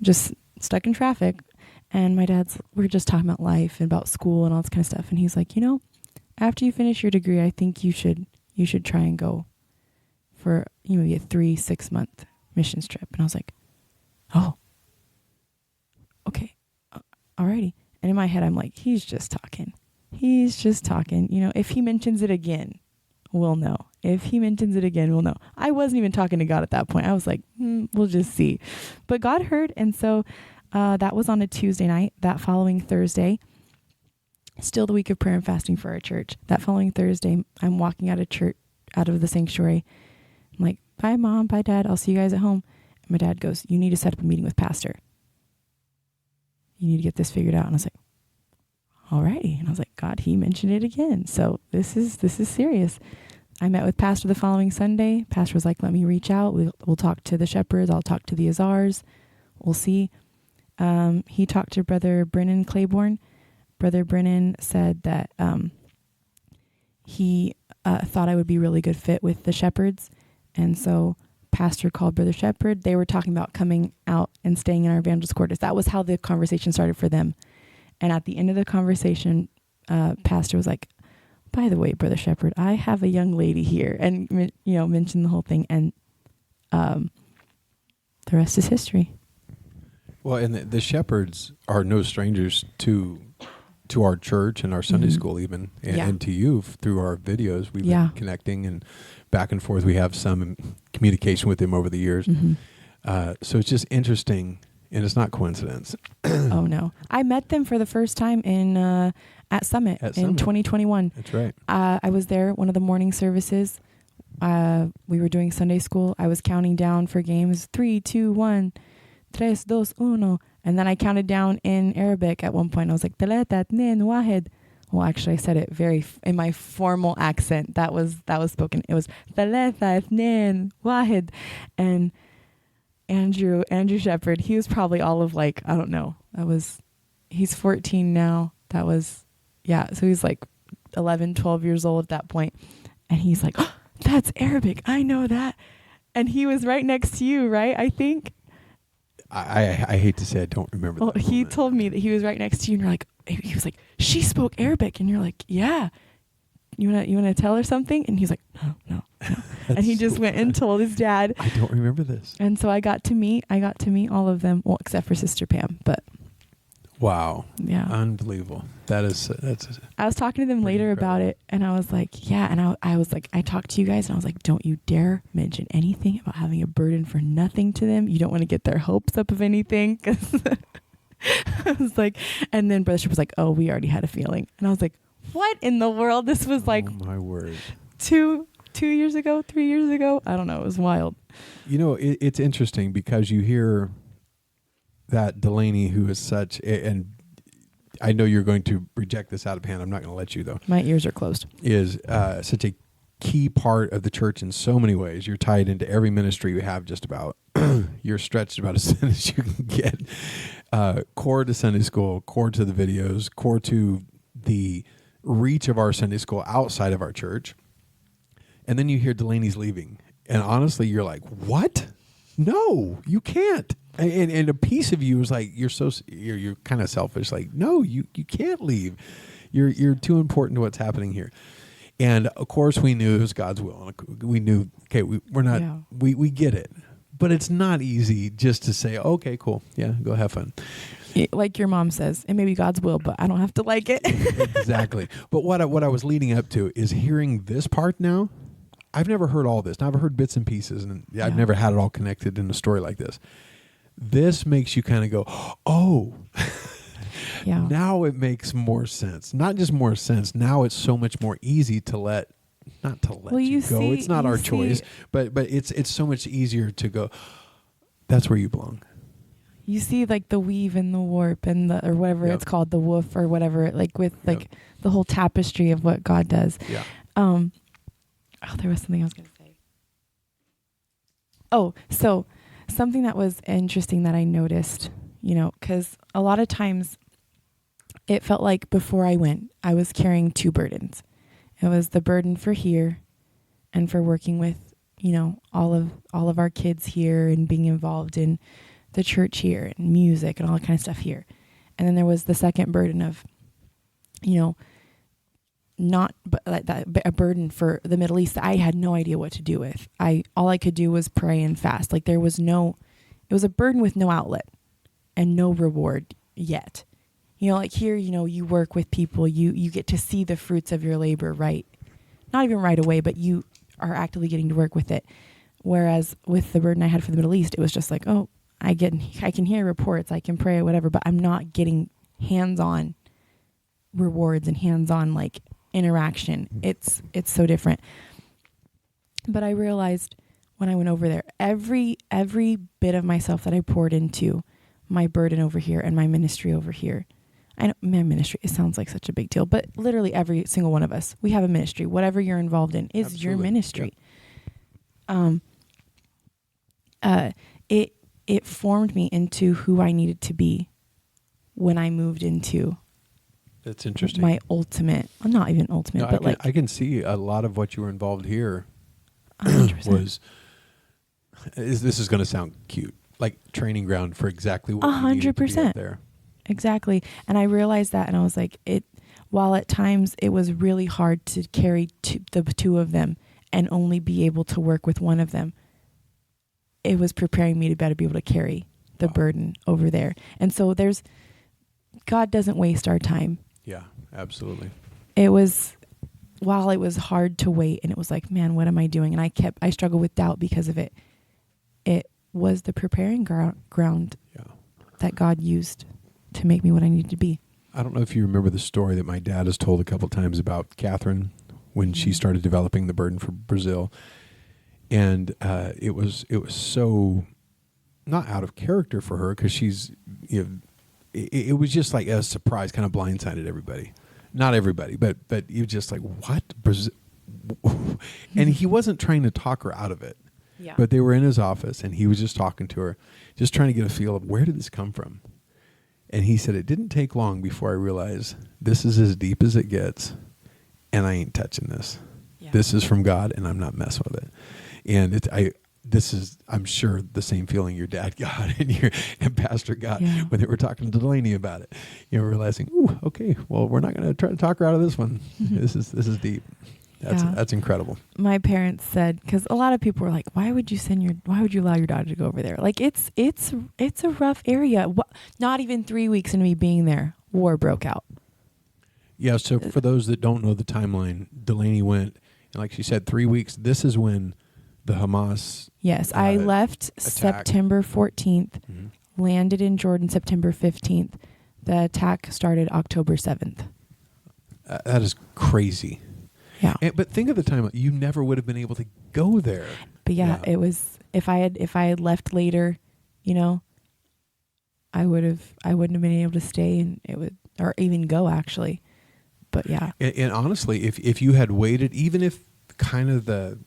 Just stuck in traffic, and we're just talking about life and about school and all this kind of stuff, and he's like, after you finish your degree, I think you should try and go for maybe a 3-6 month missions trip. And I was like, oh, okay, alrighty. And in my head, I'm like, he's just talking. If he mentions it again, we'll know. If he mentions it again, we'll know. I wasn't even talking to God at that point. I was like, we'll just see. But God heard. And so that was on a Tuesday night. That following Thursday, still the week of prayer and fasting for our church. That following Thursday, I'm walking out of the sanctuary. I'm like, bye, Mom, bye, Dad. I'll see you guys at home. And my dad goes, you need to set up a meeting with Pastor. You need to get this figured out. And I was like, alrighty. And I was like, God, he mentioned it again. So this is serious. I met with Pastor the following Sunday. Pastor was like, let me reach out. We'll talk to the shepherds. I'll talk to the Azars. We'll see. He talked to Brother Brennan Claiborne. Brother Brennan said that he thought I would be a really good fit with the shepherds. And so Pastor called Brother Shepherd. They were talking about coming out and staying in our evangelist quarters. That was how the conversation started for them. And at the end of the conversation, Pastor was like, by the way, Brother Shepherd, I have a young lady here, and mentioned the whole thing. And the rest is history. Well, and the shepherds are no strangers to our church and our Sunday school even, and to you through our videos. We've been connecting and back and forth. We have some communication with them over the years. So it's just interesting, and it's not coincidence. Oh, no. I met them for the first time at Summit in 2021. That's right. I was there, one of the morning services. We were doing Sunday school. I was counting down for games. 3, 2, 1, 3, 2, 1. And then I counted down in Arabic at one point. I was like, 3, 2, 1, 1. Well, actually, I said it in my formal accent. That was spoken. It was 3, 2, 1. And Andrew Shepherd, he was probably all of like, I don't know. He's 14 now. So he's like 11, 12 years old at that point. And he's like, oh, 3, that's Arabic. I know that. And he was right next to you, right? I think. I hate to say I don't remember Well, that he moment. told me that he was right next to you, and you're like, he was like, she spoke Arabic, and you're like, yeah. You wanna tell her something? And he's like, no. And he just went and told his dad. I don't remember this. And so I got to meet all of them, well, except for Sister Pam, but Wow. yeah. Unbelievable. That's I was talking to them pretty later incredible. about it, and I was like, yeah. And I was like, I talked to you guys, and I was like, don't you dare mention anything about having a burden for nothing to them. You don't want to get their hopes up of anything. 'Cause I was like, and then Brother Ship was like, oh, we already had a feeling. And I was like, what in the world? This was like oh my word. 2 years ago, 3 years ago. I don't know. It was wild. You know, it's interesting because you hear that Delaney, who is such, and I know you're going to reject this out of hand. I'm not going to let you, though. My ears are closed. Is such a key part of the church in so many ways. You're tied into every ministry you have, just about. You're stretched about as thin as you can get. Core to Sunday school, core to the videos, core to the reach of our Sunday school outside of our church. And then you hear Delaney's leaving. And honestly, you're like, what? No, you can't. And a piece of you is like, you're kind of selfish. Like, no, you can't leave. You're too important to what's happening here. And of course we knew it was God's will. We knew, okay, we're not, Yeah. we get it, but it's not easy just to say, okay, cool. Yeah. Go have fun. Like your mom says, it may be God's will, but I don't have to like it. Exactly. But what I was leading up to is hearing this part now. I've never heard all this. Now, I've heard bits and pieces, and I've never had it all connected in a story like this. This makes you kind of go, oh, Yeah. now it makes more sense. Not just more sense. Now it's so much more easy to not to let you go. See, It's not our choice, but it's so much easier to go, that's where you belong. You see like the weave and the warp and or whatever Yep. it's called, the woof or whatever, like with like the whole tapestry of what God does. Yeah. Oh, there was something I was going to say. Oh, so something that was interesting that I noticed, because a lot of times it felt like before I went, I was carrying 2 burdens. It was the burden for here and for working with, all of our kids here and being involved in the church here and music and all that kind of stuff here. And then there was the second burden of, not but like that, a burden for the Middle East that I had no idea what to do with. All I could do was pray and fast. Like it was a burden with no outlet and no reward yet. Like here, you work with people, you get to see the fruits of your labor, right? Not even right away, but you are actively getting to work with it. Whereas with the burden I had for the Middle East, it was just like, oh, I can hear reports, I can pray, whatever, but I'm not getting hands-on rewards and hands-on like interaction. It's so different. But I realized when I went over there, every bit of myself that I poured into my burden over here and my ministry over here. I know my ministry, it sounds like such a big deal, but literally every single one of us, we have a ministry. Whatever you're involved in is Absolutely. your ministry. Yeah. It formed me into who I needed to be when I moved into That's interesting. my ultimate, well, not even ultimate, No, but I can see a lot of what you were involved here 100%. was. This is going to sound cute, like training ground for exactly what you needed to be 100%. up there. Exactly. And I realized that, and I was like, while at times it was really hard to carry the 2 of them and only be able to work with one of them, it was preparing me to better be able to carry the burden over there. And so God doesn't waste our time. Yeah, absolutely. While it was hard to wait, and it was like, man, what am I doing? And I struggled with doubt because of it. It was the preparing ground that God used to make me what I needed to be. I don't know if you remember the story that my dad has told a couple times about Catherine when she started developing the burden for Brazil. And it was so not out of character for her because she's, it was just like a surprise, kind of blindsided everybody. Not everybody, but you just like, what? Brazil? And he wasn't trying to talk her out of it. Yeah. But they were in his office and he was just talking to her, just trying to get a feel of where did this come from? And he said, it didn't take long before I realized this is as deep as it gets and I ain't touching this. Yeah. This is from God, and I'm not messing with it. And I'm sure the same feeling your dad got and Pastor got when they were talking to Delaney about it. Realizing, ooh, okay, well, we're not going to try to talk her out of this one. This is deep. That's incredible. My parents said, because a lot of people were like, why would you allow your daughter to go over there? Like it's a rough area. Not even 3 weeks into me being there, war broke out. Yeah. So for those that don't know the timeline, Delaney went, and like she said, 3 weeks. This is when the Hamas. Yes, I left September 14th, landed in Jordan September 15th. The attack started October 7th. That is crazy. Yeah. But think of the time, you never would have been able to go there. But it was, if I had left later, I wouldn't have been able to stay, and or even go actually. But yeah. And honestly, if you had waited, even if kind of the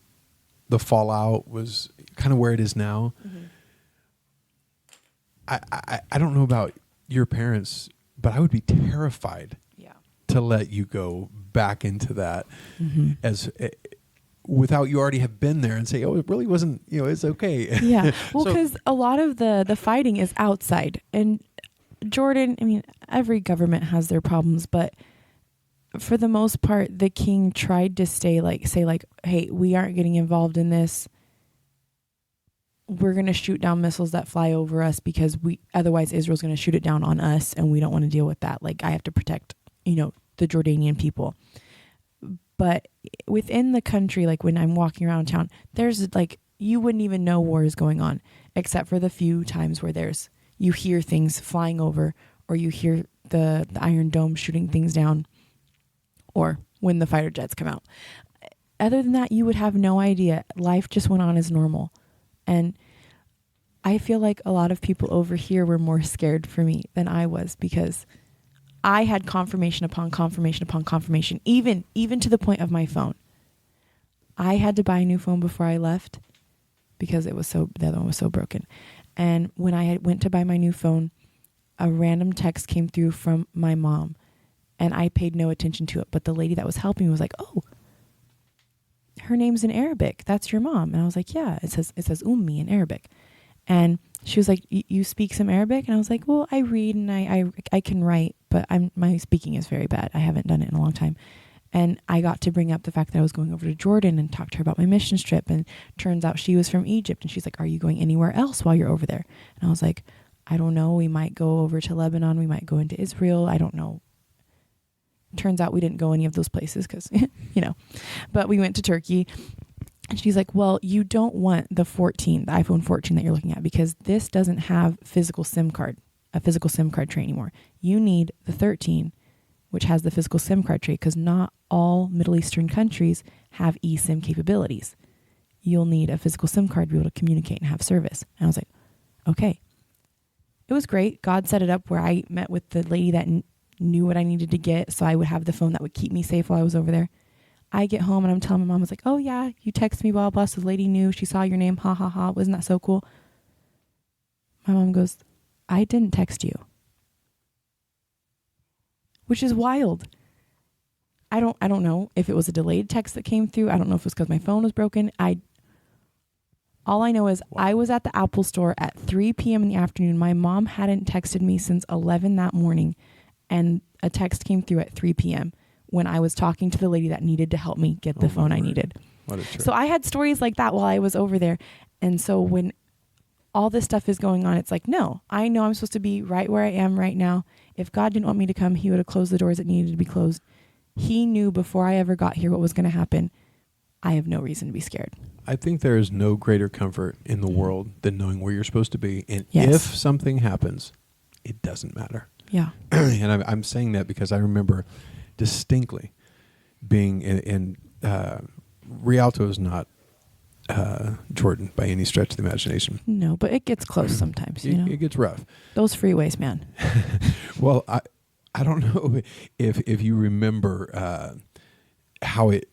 fallout was kind of where it is now, I don't know about your parents, but I would be terrified to let you go back into that as without you already have been there and say, oh, it really wasn't, it's okay. Yeah. Well, because a lot of the fighting is outside, and Jordan, I mean, every government has their problems, but for the most part, the king tried to say, hey, we aren't getting involved in this. We're going to shoot down missiles that fly over us because otherwise Israel's going to shoot it down on us, and we don't want to deal with that. Like, I have to protect, the Jordanian people. But within the country, like when I'm walking around town, there's you wouldn't even know war is going on, except for the few times where you hear things flying over, or you hear the Iron Dome shooting things down, or when the fighter jets come out. Other than that, you would have no idea. Life just went on as normal. And I feel like a lot of people over here were more scared for me than I was, because I had confirmation upon confirmation upon confirmation, even to the point of my phone. I had to buy a new phone before I left because the other one was so broken. And when I went to buy my new phone, a random text came through from my mom, and I paid no attention to it. But the lady that was helping me was like, oh, her name's in Arabic. That's your mom. And I was like, yeah, it says Ummi in Arabic. And she was like, you speak some Arabic? And I was like, well, I read and I can write, but my speaking is very bad. I haven't done it in a long time. And I got to bring up the fact that I was going over to Jordan and talk to her about my mission trip. And turns out she was from Egypt. And she's like, are you going anywhere else while you're over there? And I was like, I don't know. We might go over to Lebanon. We might go into Israel. I don't know. Turns out we didn't go any of those places because, but we went to Turkey. And she's like, well, you don't want the iPhone 14 that you're looking at, because this doesn't have a physical SIM card tray anymore. You need the 13, which has the physical SIM card tray, because not all Middle Eastern countries have eSIM capabilities. You'll need a physical SIM card to be able to communicate and have service. And I was like, okay. It was great. God set it up where I met with the lady that knew what I needed to get, so I would have the phone that would keep me safe while I was over there. I get home and I'm telling my mom, I was like, oh yeah, you text me, blah, blah, so the lady knew, she saw your name, ha, ha, ha, wasn't that so cool? My mom goes, I didn't text you. Which is wild. I don't know if it was a delayed text that came through. I don't know if it was because my phone was broken. All I know is I was at the Apple store at 3 p.m. in the afternoon. My mom hadn't texted me since 11 that morning, and a text came through at 3 p.m. when I was talking to the lady that needed to help me get the phone I needed. So I had stories like that while I was over there. And so when all this stuff is going on, it's like, no, I know I'm supposed to be right where I am right now. If God didn't want me to come, he would have closed the doors that needed to be closed. He knew before I ever got here what was going to happen. I have no reason to be scared. I think there is no greater comfort in the world than knowing where you're supposed to be. And yes. If something happens, it doesn't matter. Yeah. And I'm saying that because I remember distinctly being in Rialto is not Jordan by any stretch of the imagination. No, but it gets close sometimes. It gets rough. Those freeways, man. Well, I don't know if you remember how it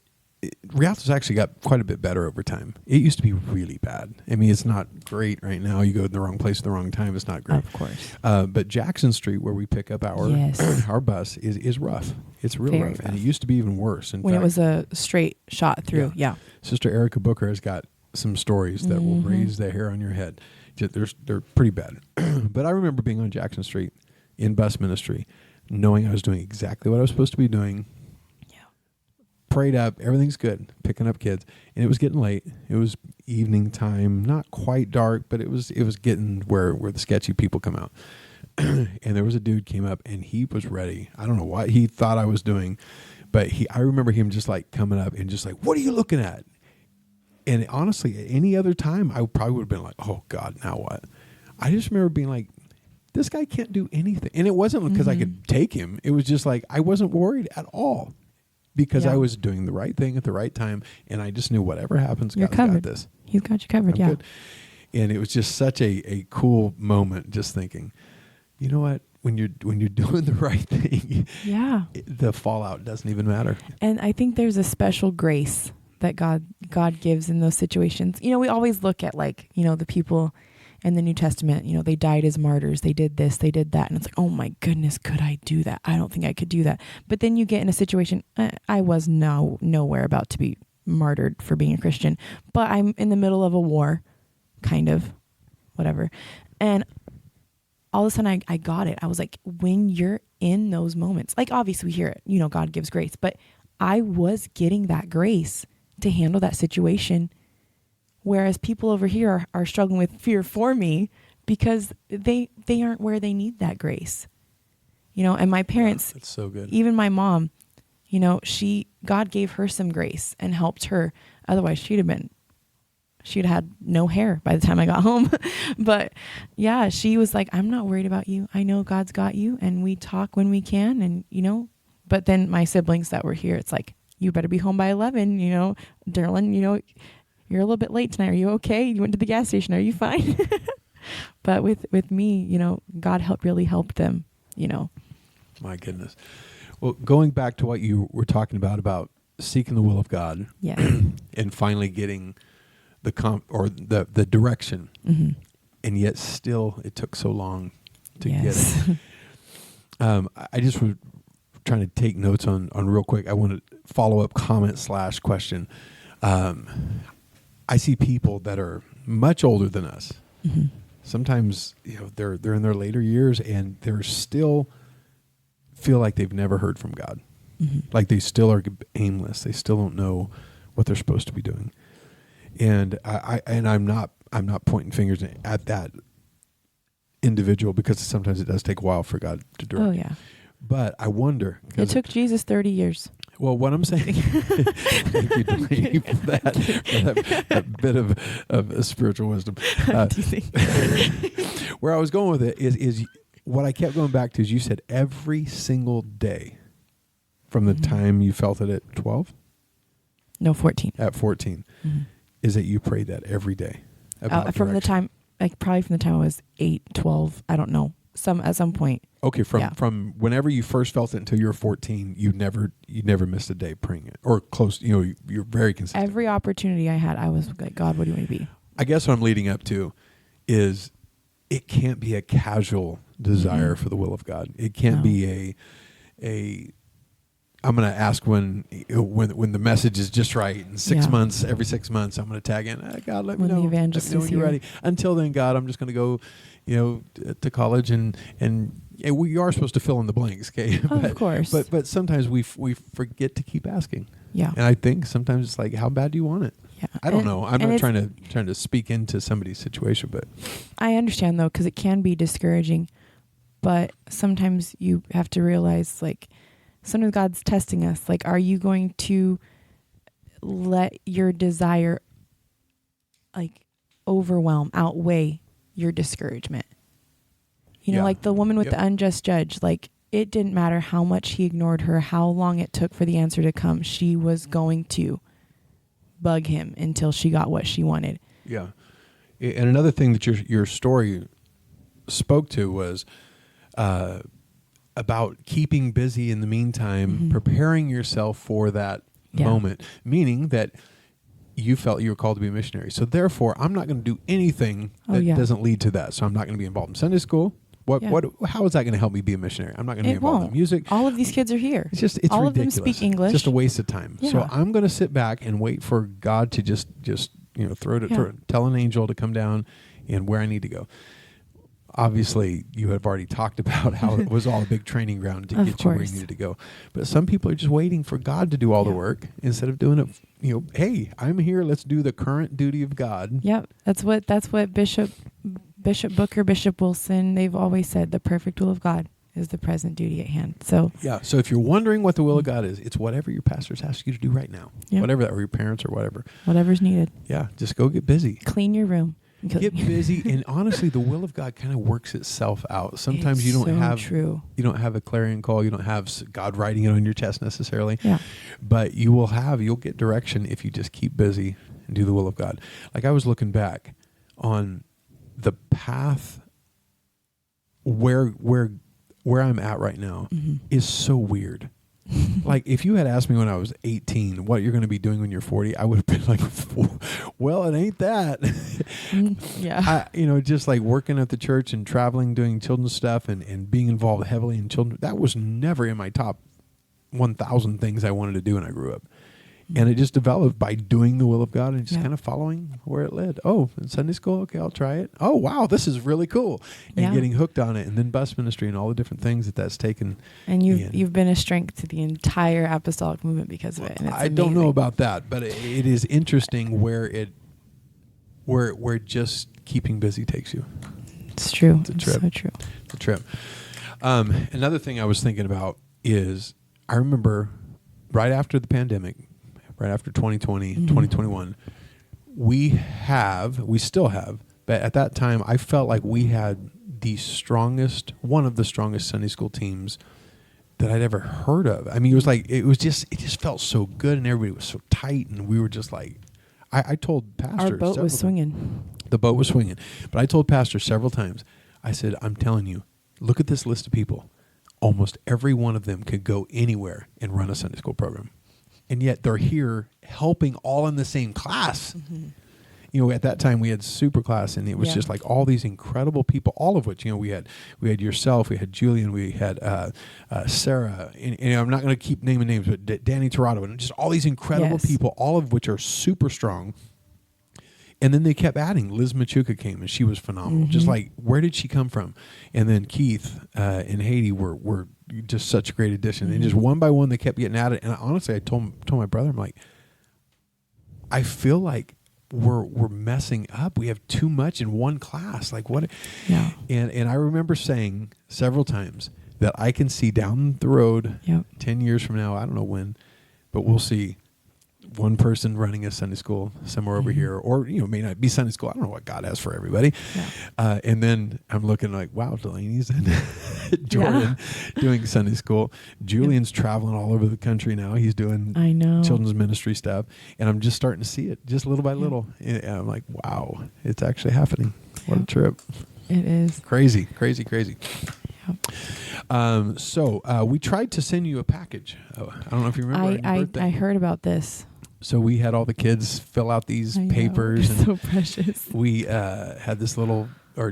Rialto's actually got quite a bit better over time. It used to be really bad. I mean, it's not great right now. You go to the wrong place at the wrong time. It's not great. Of course. But Jackson Street, where we pick up our Yes. our bus, is rough. It's real Very rough. And it rough. used to be even worse. In When fact, it was a straight shot through. Yeah. Sister Erica Booker has got some stories that will raise the hair on your head. They're pretty bad. But I remember being on Jackson Street in bus ministry, knowing I was doing exactly what I was supposed to be doing. Prayed up, everything's good, picking up kids, and it was getting late. It was evening time, not quite dark, but it was getting where the sketchy people come out. And there was a dude came up, and he was ready. I don't know what he thought I was doing, but I remember him just like coming up and just like, "What are you looking at?" And honestly, at any other time, I probably would have been like, "Oh God, now what?" I just remember being like, "This guy can't do anything," and it wasn't because I could take him. It was just like I wasn't worried at all. Because I was doing the right thing at the right time, and I just knew whatever happens, You're God's covered. got this. He's got you covered, I'm good. And it was just such a cool moment, just thinking, you know what? When you're doing the right thing, Yeah. the fallout doesn't even matter. And I think there's a special grace that God gives in those situations. You know, we always look at like, you know, the people in the New Testament, you know, they died as martyrs. They did this, they did that. And it's like, oh my goodness, could I do that? I don't think I could do that. But then you get in a situation, I was nowhere about to be martyred for being a Christian, but I'm in the middle of a war, kind of, whatever. And all of a sudden I got it. I was like, when you're in those moments, like obviously we hear it, you know, God gives grace, but I was getting that grace to handle that situation. Whereas people over here are struggling with fear for me because they aren't where they need that grace. You know, and my parents, That's so good. even my mom, you know, God gave her some grace and helped her. Otherwise she'd had no hair by the time I got home. But yeah, she was like, I'm not worried about you. I know God's got you, and we talk when we can, and you know, but then my siblings that were here, it's like, you better be home by 11, you know, Darlin, you know, you're a little bit late tonight. Are you okay? You went to the gas station. Are you fine? But with me, you know, God really helped them, you know. My goodness. Well, going back to what you were talking about seeking the will of God, Yeah. and finally getting the direction, and yet still it took so long to get it. I just was trying to take notes on real quick. I want to follow up comment / question. I see people that are much older than us. Sometimes, you know, they're in their later years, and they're still feel like they've never heard from God. Like they still are aimless. They still don't know what they're supposed to be doing. And I'm not pointing fingers at that individual, because sometimes it does take a while for God to direct. Oh yeah. But I wonder. It took Jesus 30 years. Well, what I'm saying, thank you, Delaney, for that bit of spiritual wisdom. Where I was going with it is what I kept going back to is you said every single day from the time you felt it at 12? No, 14. At 14. Is that you prayed that every day? About From the direction. time, like probably from the time I was 8, 12, I don't know. At some point. Okay, from whenever you first felt it until you were 14, you never missed a day praying it, or close. You know, you're very consistent. Every opportunity I had, I was like, God, what do you want me to be? I guess what I'm leading up to is it can't be a casual desire for the will of God. It can't be a I'm going to ask when the message is just right. In 6 months, every 6 months, I'm going to tag in. God, let me know. The evangelist let me know when you're ready. Until then, God, I'm just going to go, you know, to college and we are supposed to fill in the blanks, okay? Of course. But sometimes we forget to keep asking. Yeah. And I think sometimes it's like, how bad do you want it? Yeah. I don't know. I'm not trying to speak into somebody's situation, but I understand though, because it can be discouraging. But sometimes you have to realize, like, sometimes God's testing us. Like, are you going to let your desire, like, outweigh your discouragement? You know, like the woman with the unjust judge, like, it didn't matter how much he ignored her, how long it took for the answer to come. She was going to bug him until she got what she wanted. Yeah. And another thing that your story spoke to was about keeping busy in the meantime, preparing yourself for that moment, meaning that you felt you were called to be a missionary. So therefore, I'm not going to do anything that doesn't lead to that. So I'm not going to be involved in Sunday school. How is that going to help me be a missionary? I'm not going to be involved in music. All of these kids are here. It's all ridiculous. Of them speak English. It's just a waste of time. Yeah. So I'm going to sit back and wait for God to just tell an angel to come down and where I need to go. Obviously, you have already talked about how it was all a big training ground to get you where you needed to go. But some people are just waiting for God to do all the work instead of doing it. Hey, I'm here. Let's do the current duty of God. Yep, that's what Bishop Booker, Bishop Wilson, they've always said. The perfect will of God is the present duty at hand. So So if you're wondering what the will of God is, it's whatever your pastors ask you to do right now, whatever that, or your parents, or whatever's needed. Yeah, just go get busy. Clean your room. Get busy, and honestly, the will of God kind of works itself out. Sometimes you don't have a clarion call. You don't have God writing it on your chest necessarily. Yeah. But you'll get direction if you just keep busy and do the will of God. Like I was looking back on the path where I'm at right now is so weird. Like if you had asked me when I was 18 what you're going to be doing when you're 40, I would have been like, well, it ain't that. Just like working at the church and traveling, doing children's stuff and being involved heavily in children. That was never in my top 1,000 things I wanted to do when I grew up. And it just developed by doing the will of God and just kind of following where it led. Oh, in Sunday school, okay, I'll try it. Oh, wow, this is really cool. And getting hooked on it. And then bus ministry and all the different things that's taken. And you've been a strength to the entire apostolic movement because of it. And I don't know about that, but it is interesting where just keeping busy takes you. It's true. It's a trip. So true. It's a trip. Another thing I was thinking about is I remember right after the pandemic, right after 2020, 2021, we still have, but at that time, I felt like we had one of the strongest Sunday school teams that I'd ever heard of. I mean, it just felt so good, and everybody was so tight, and we were just like, I told pastors. Our boat was swinging. The boat was swinging. But I told pastors several times, I said, I'm telling you, look at this list of people. Almost every one of them could go anywhere and run a Sunday school program. And yet they're here helping all in the same class. At that time we had super class, and it was just like all these incredible people, all of which, we had yourself, we had Julian, we had Sarah, and I'm not going to keep naming names, but Danny Torado, and just all these incredible people, all of which are super strong. And then they kept adding. Liz Machuca came, and she was phenomenal. Just like, where did she come from? And then Keith and Haiti were just such a great addition. And just one by one, they kept getting added. And honestly, I told my brother, I'm like, I feel like we're messing up. We have too much in one class. Like what? Yeah. And I remember saying several times that I can see down the road 10 years from now, I don't know when, but we'll see one person running a Sunday school somewhere over here, or may not be Sunday school. I don't know what God has for everybody. And then I'm looking like, wow, Delaney's and Jordan doing Sunday school. Julian's traveling all over the country now. He's doing children's ministry stuff, and I'm just starting to see it just little by little. And I'm like, wow, it's actually happening. What a trip! It is crazy. So we tried to send you a package. I don't know if you remember. I heard about this. So we had all the kids fill out these papers. And so precious. We had this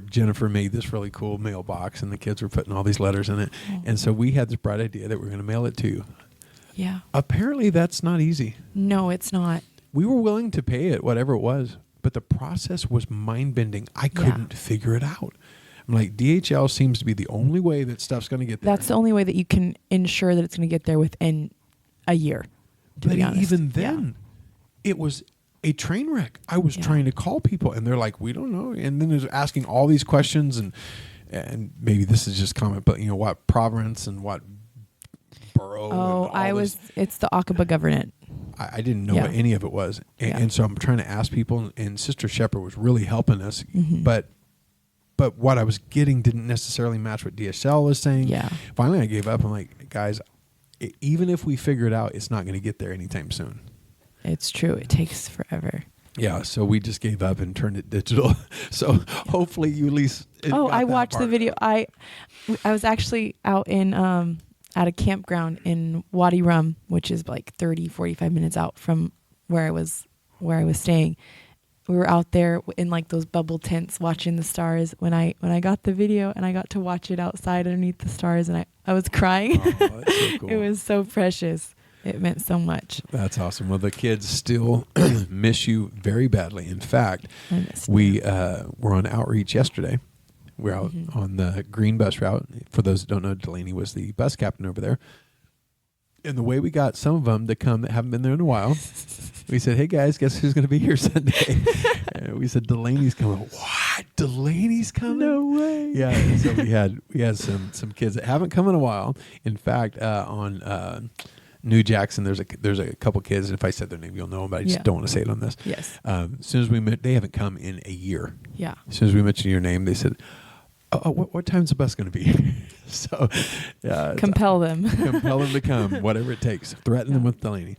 Jennifer made this really cool mailbox, and the kids were putting all these letters in it. And so we had this bright idea that we're going to mail it to you. Yeah. Apparently that's not easy. No, it's not. We were willing to pay it, whatever it was, but the process was mind-bending. I couldn't figure it out. I'm like, DHL seems to be the only way that stuff's going to get there. That's the only way that you can ensure that it's going to get there within a year. But even then, it was a train wreck. I was trying to call people, and they're like, we don't know. And then there's asking all these questions, and maybe this is just comment, but what province and what borough. It's the Aqaba Governorate. I didn't know what any of it was. And so I'm trying to ask people, and Sister Shepherd was really helping us. But what I was getting didn't necessarily match what DSL was saying. Yeah. Finally, I gave up. I'm like, guys, even if we figure it out, it's not going to get there anytime soon. It's true. It takes forever. Yeah, so we just gave up and turned it digital. So hopefully you at least. I watched the video. I was actually out in at a campground in Wadi Rum, which is like 30, 45 minutes out from where I was staying. We were out there in like those bubble tents watching the stars when I got the video, and I got to watch it outside underneath the stars, and I was crying. Oh, that's so cool. It was so precious. It meant so much. That's awesome. Well, the kids still miss you very badly. In fact, we were on outreach yesterday. We're out on the green bus route. For those that don't know, Delaney was the bus captain over there. And the way we got some of them to come that haven't been there in a while, we said, "Hey guys, guess who's going to be here Sunday?" And we said, "Delaney's coming." What? Delaney's coming? No way. Yeah. And so we had some kids that haven't come in a while. In fact, on New Jackson, there's a couple kids, and if I said their name, you'll know them, but I just don't want to say it on this. Yes. As soon as we met, they haven't come in a year. Yeah. As soon as we mentioned your name, they said, "Oh, what time's the bus going to be?" So, yeah, Compel them. Compel them to come, whatever it takes. Threaten them with Delaney.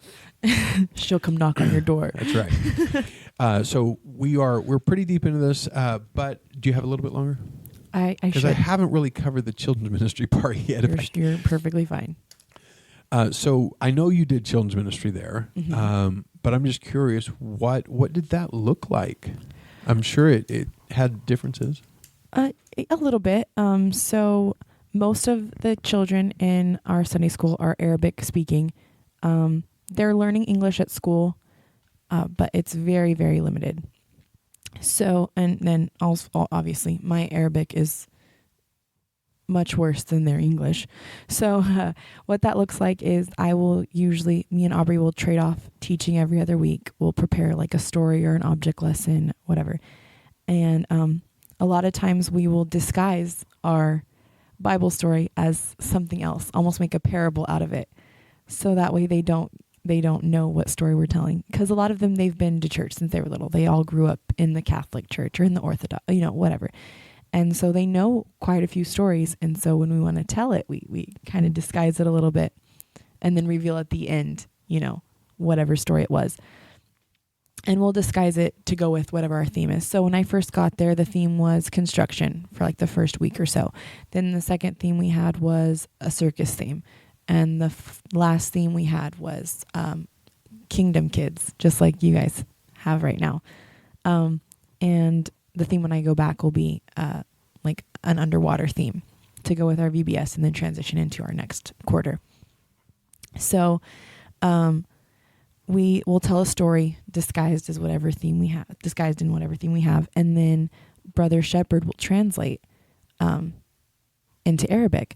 She'll come knock on your door. That's right. So we're pretty deep into this, but do you have a little bit longer? I Because I haven't really covered the children's ministry part yet. You're perfectly fine. So I know you did children's ministry there, but I'm just curious, what did that look like? I'm sure it had differences. A little bit. So most of the children in our Sunday school are Arabic speaking. They're learning English at school, but it's very, very limited. So, and then also, obviously my Arabic is much worse than their English. So what that looks like is me and Aubrey will trade off teaching every other week. We'll prepare like a story or an object lesson, whatever. And a lot of times we will disguise our Bible story as something else, almost make a parable out of it. So that way they don't know what story we're telling. Because a lot of them, they've been to church since they were little. They all grew up in the Catholic Church or in the Orthodox, whatever. And so they know quite a few stories. And so when we want to tell it, we kind of disguise it a little bit and then reveal at the end, whatever story it was. And we'll disguise it to go with whatever our theme is. So when I first got there, the theme was construction for like the first week or so. Then the second theme we had was a circus theme. And the last theme we had was Kingdom Kids, just like you guys have right now. And the theme when I go back will be like an underwater theme to go with our VBS and then transition into our next quarter. So we will tell a story disguised in whatever theme we have. And then Brother Shepherd will translate into Arabic.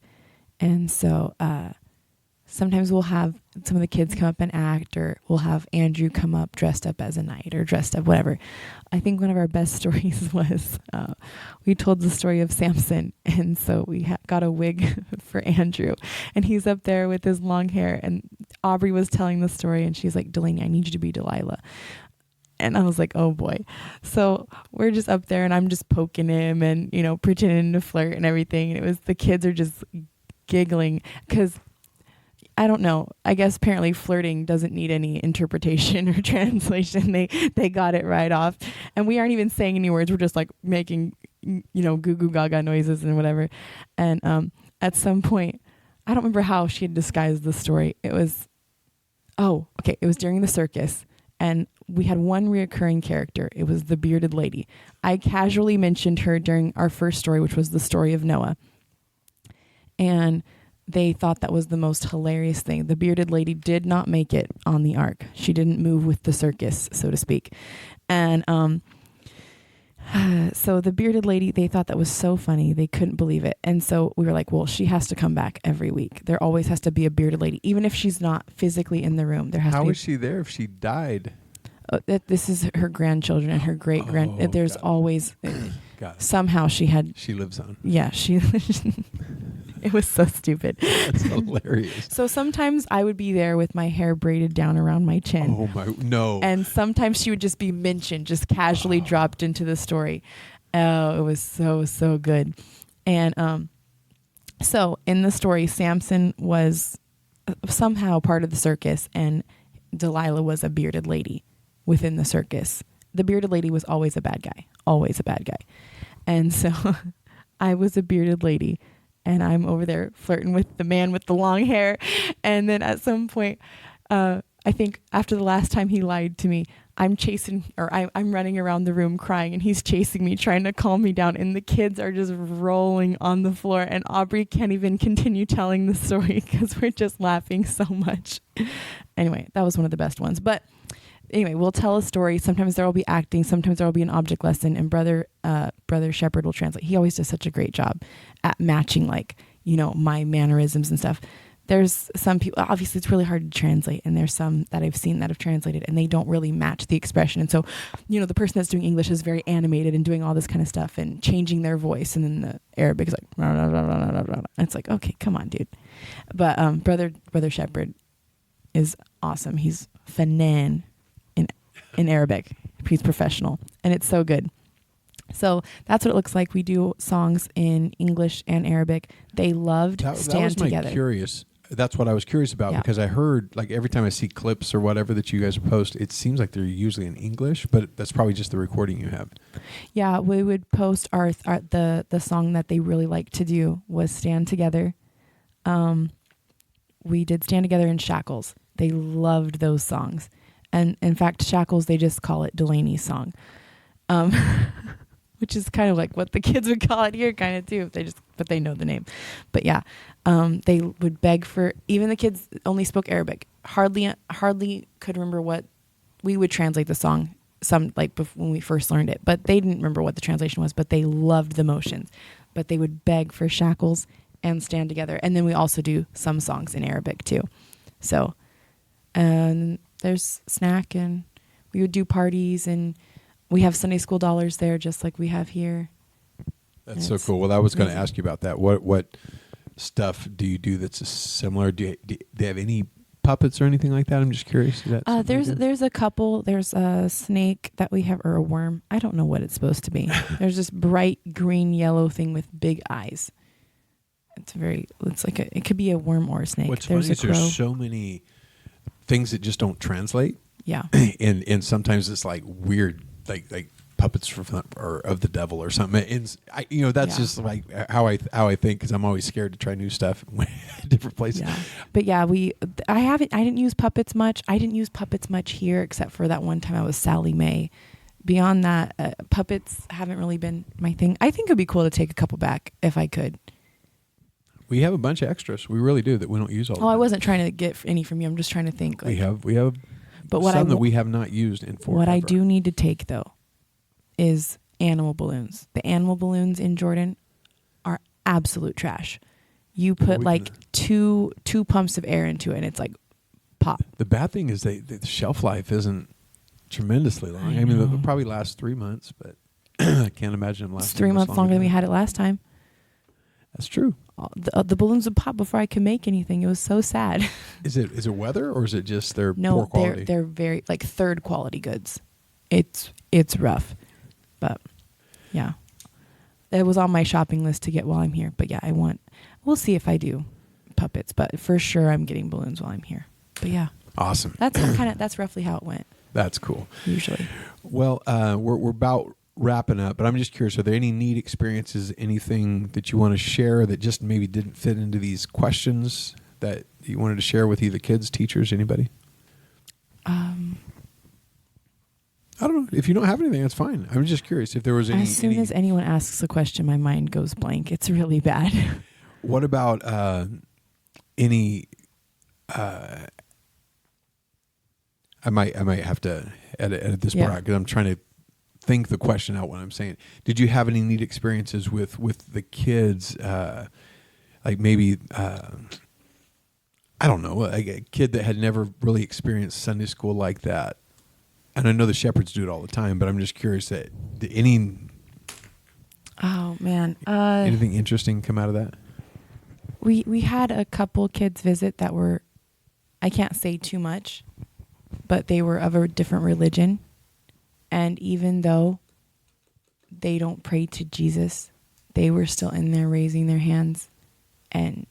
And so sometimes we'll have some of the kids come up and act, or we'll have Andrew come up dressed up as a knight or dressed up whatever. I think one of our best stories was we told the story of Samson. And so we got a wig for Andrew, and he's up there with his long hair, and Aubrey was telling the story, and she's like, "Delaney, I need you to be Delilah." And I was like, oh boy. So we're just up there and I'm just poking him and, pretending to flirt and everything. And the kids are just giggling because I don't know. I guess apparently flirting doesn't need any interpretation or translation. They got it right off. And we aren't even saying any words. We're just like making, goo goo gaga noises and whatever. And at some point, I don't remember how she had disguised the story. It was during the circus. And we had one reoccurring character. It was the bearded lady. I casually mentioned her during our first story, which was the story of Noah. And they thought that was the most hilarious thing. The bearded lady did not make it on the ark. She didn't move with the circus, so to speak. And so the bearded lady, they thought that was so funny. They couldn't believe it. And so we were like, well, she has to come back every week. There always has to be a bearded lady, even if she's not physically in the room. How is she there if she died? This is her grandchildren and her great-grand. There's always somehow she lives on. Yeah, it was so stupid. That's hilarious. So sometimes I would be there with my hair braided down around my chin. Oh my, no. And sometimes she would just be mentioned, just casually dropped into the story. Oh, it was so good. And so in the story, Samson was somehow part of the circus and Delilah was a bearded lady within the circus. The bearded lady was always a bad guy. And so I was a bearded lady. and I'm over there flirting with the man with the long hair. And then at some point, I think after the last time he lied to me, I'm running around the room crying, and he's chasing me, trying to calm me down. And the kids are just rolling on the floor, and Aubrey can't even continue telling the story because we're just laughing so much. Anyway, that was one of the best ones. But anyway, we'll tell a story. Sometimes there will be acting. Sometimes there will be an object lesson, and brother Shepherd will translate. He always does such a great job at matching, like, my mannerisms and stuff. There's some people, obviously it's really hard to translate, and there's some that I've seen that have translated and they don't really match the expression. And so, the person that's doing English is very animated and doing all this kind of stuff and changing their voice. And then the Arabic is like, rah, rah, rah, rah, rah, rah. And it's like, okay, come on, dude. But brother Shepherd is awesome. He's fanan in Arabic. He's professional, and it's so good. So that's what it looks like. We do songs in English and Arabic. They loved Stand Together. That's what I was curious about, because I heard, like, every time I see clips or whatever that you guys post, it seems like they're usually in English, but that's probably just the recording you have. Yeah, we would post the song that they really liked to do was Stand Together. We did Stand Together in Shackles. They loved those songs. And in fact, Shackles, they just call it Delaney's song. Which is kind of like what the kids would call it here, kind of too. But they know the name. But yeah, they would beg for. Even the kids only spoke Arabic. Hardly could remember what we would translate the song. Some when we first learned it, but they didn't remember what the translation was. But they loved the motions. But they would beg for Shackles and Stand Together, and then we also do some songs in Arabic too. So, and there's Snack, and we would do parties and. We have Sunday school dollars there, just like we have here. That's so cool. Well, I was going to ask you about that. What stuff do you do that's similar? Do they have any puppets or anything like that? I'm just curious. There's a couple. There's a snake that we have, or a worm. I don't know what it's supposed to be. There's this bright green yellow thing with big eyes. It could be a worm or a snake. What's funny is there's so many things that just don't translate. Yeah. and sometimes it's like weird. Like puppets or of the devil or something. And that's just like how I think, because I'm always scared to try new stuff at different places. Yeah. But yeah, I didn't use puppets much. I didn't use puppets much here, except for that one time I was Sally Mae. Beyond that, puppets haven't really been my thing. I think it'd be cool to take a couple back if I could. We have a bunch of extras. We really do, that we don't use all. I wasn't trying to get any from you. I'm just trying to think. We have. But some that we have not used in forever. What I do need to take, though, is animal balloons. The animal balloons in Jordan are absolute trash. You put two pumps of air into it, and it's like pop. The bad thing is the shelf life isn't tremendously long. I mean, they'll probably last 3 months, but I can't imagine them lasting. It's 3 months longer than we had it last time. That's true. The balloons would pop before I could make anything. It was so sad. Is it weather, or is it just poor quality? No, they're very third quality goods. It's rough, but yeah, it was on my shopping list to get while I'm here. But yeah, we'll see if I do puppets, but for sure I'm getting balloons while I'm here. But yeah, awesome. That's roughly how it went. That's cool. Usually. Well, we're about wrapping up, but I'm just curious, are there any neat experiences, anything that you want to share that just maybe didn't fit into these questions that you wanted to share with either kids, teachers, anybody? I don't know. If you don't have anything, that's fine. I'm just curious if there was any. As soon as anyone asks a question, my mind goes blank. It's really bad. What about any? I might have to edit this part because I'm trying to think the question out when I'm saying it. Did you have any neat experiences with the kids? Like maybe I don't know, a kid that had never really experienced Sunday school like that. And I know the shepherds do it all the time, but I'm just curious that oh man, anything interesting come out of that? We had a couple kids visit that were, I can't say too much, but they were of a different religion. And even though they don't pray to Jesus, they were still in there raising their hands. And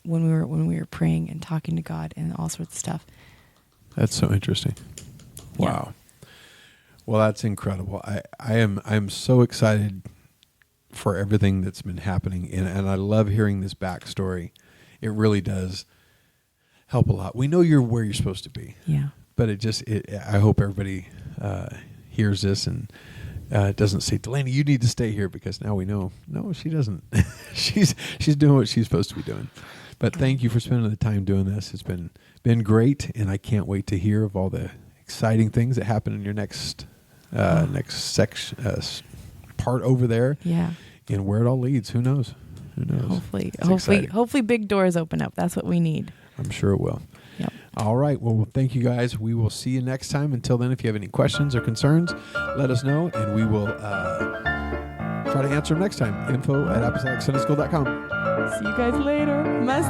when we were praying and talking to God and all sorts of stuff. That's so interesting. Wow. Yeah. Well, that's incredible. I'm so excited for everything that's been happening. And I love hearing this backstory. It really does help a lot. We know you're where you're supposed to be. Yeah. But I hope everybody hears this and doesn't say, Delaney, you need to stay here, because now we know. No, she doesn't. she's doing what she's supposed to be doing. But thank you for spending the time doing this. It's been great, and I can't wait to hear of all the exciting things that happen in your next section part over there. Yeah. And where it all leads, who knows? Who knows? Hopefully big doors open up. That's what we need. I'm sure it will. Yep. All right. Well, thank you guys. We will see you next time. Until then, if you have any questions or concerns, let us know, and we will try to answer them next time. info@apostolicsundaySchool.com. See you guys later. Más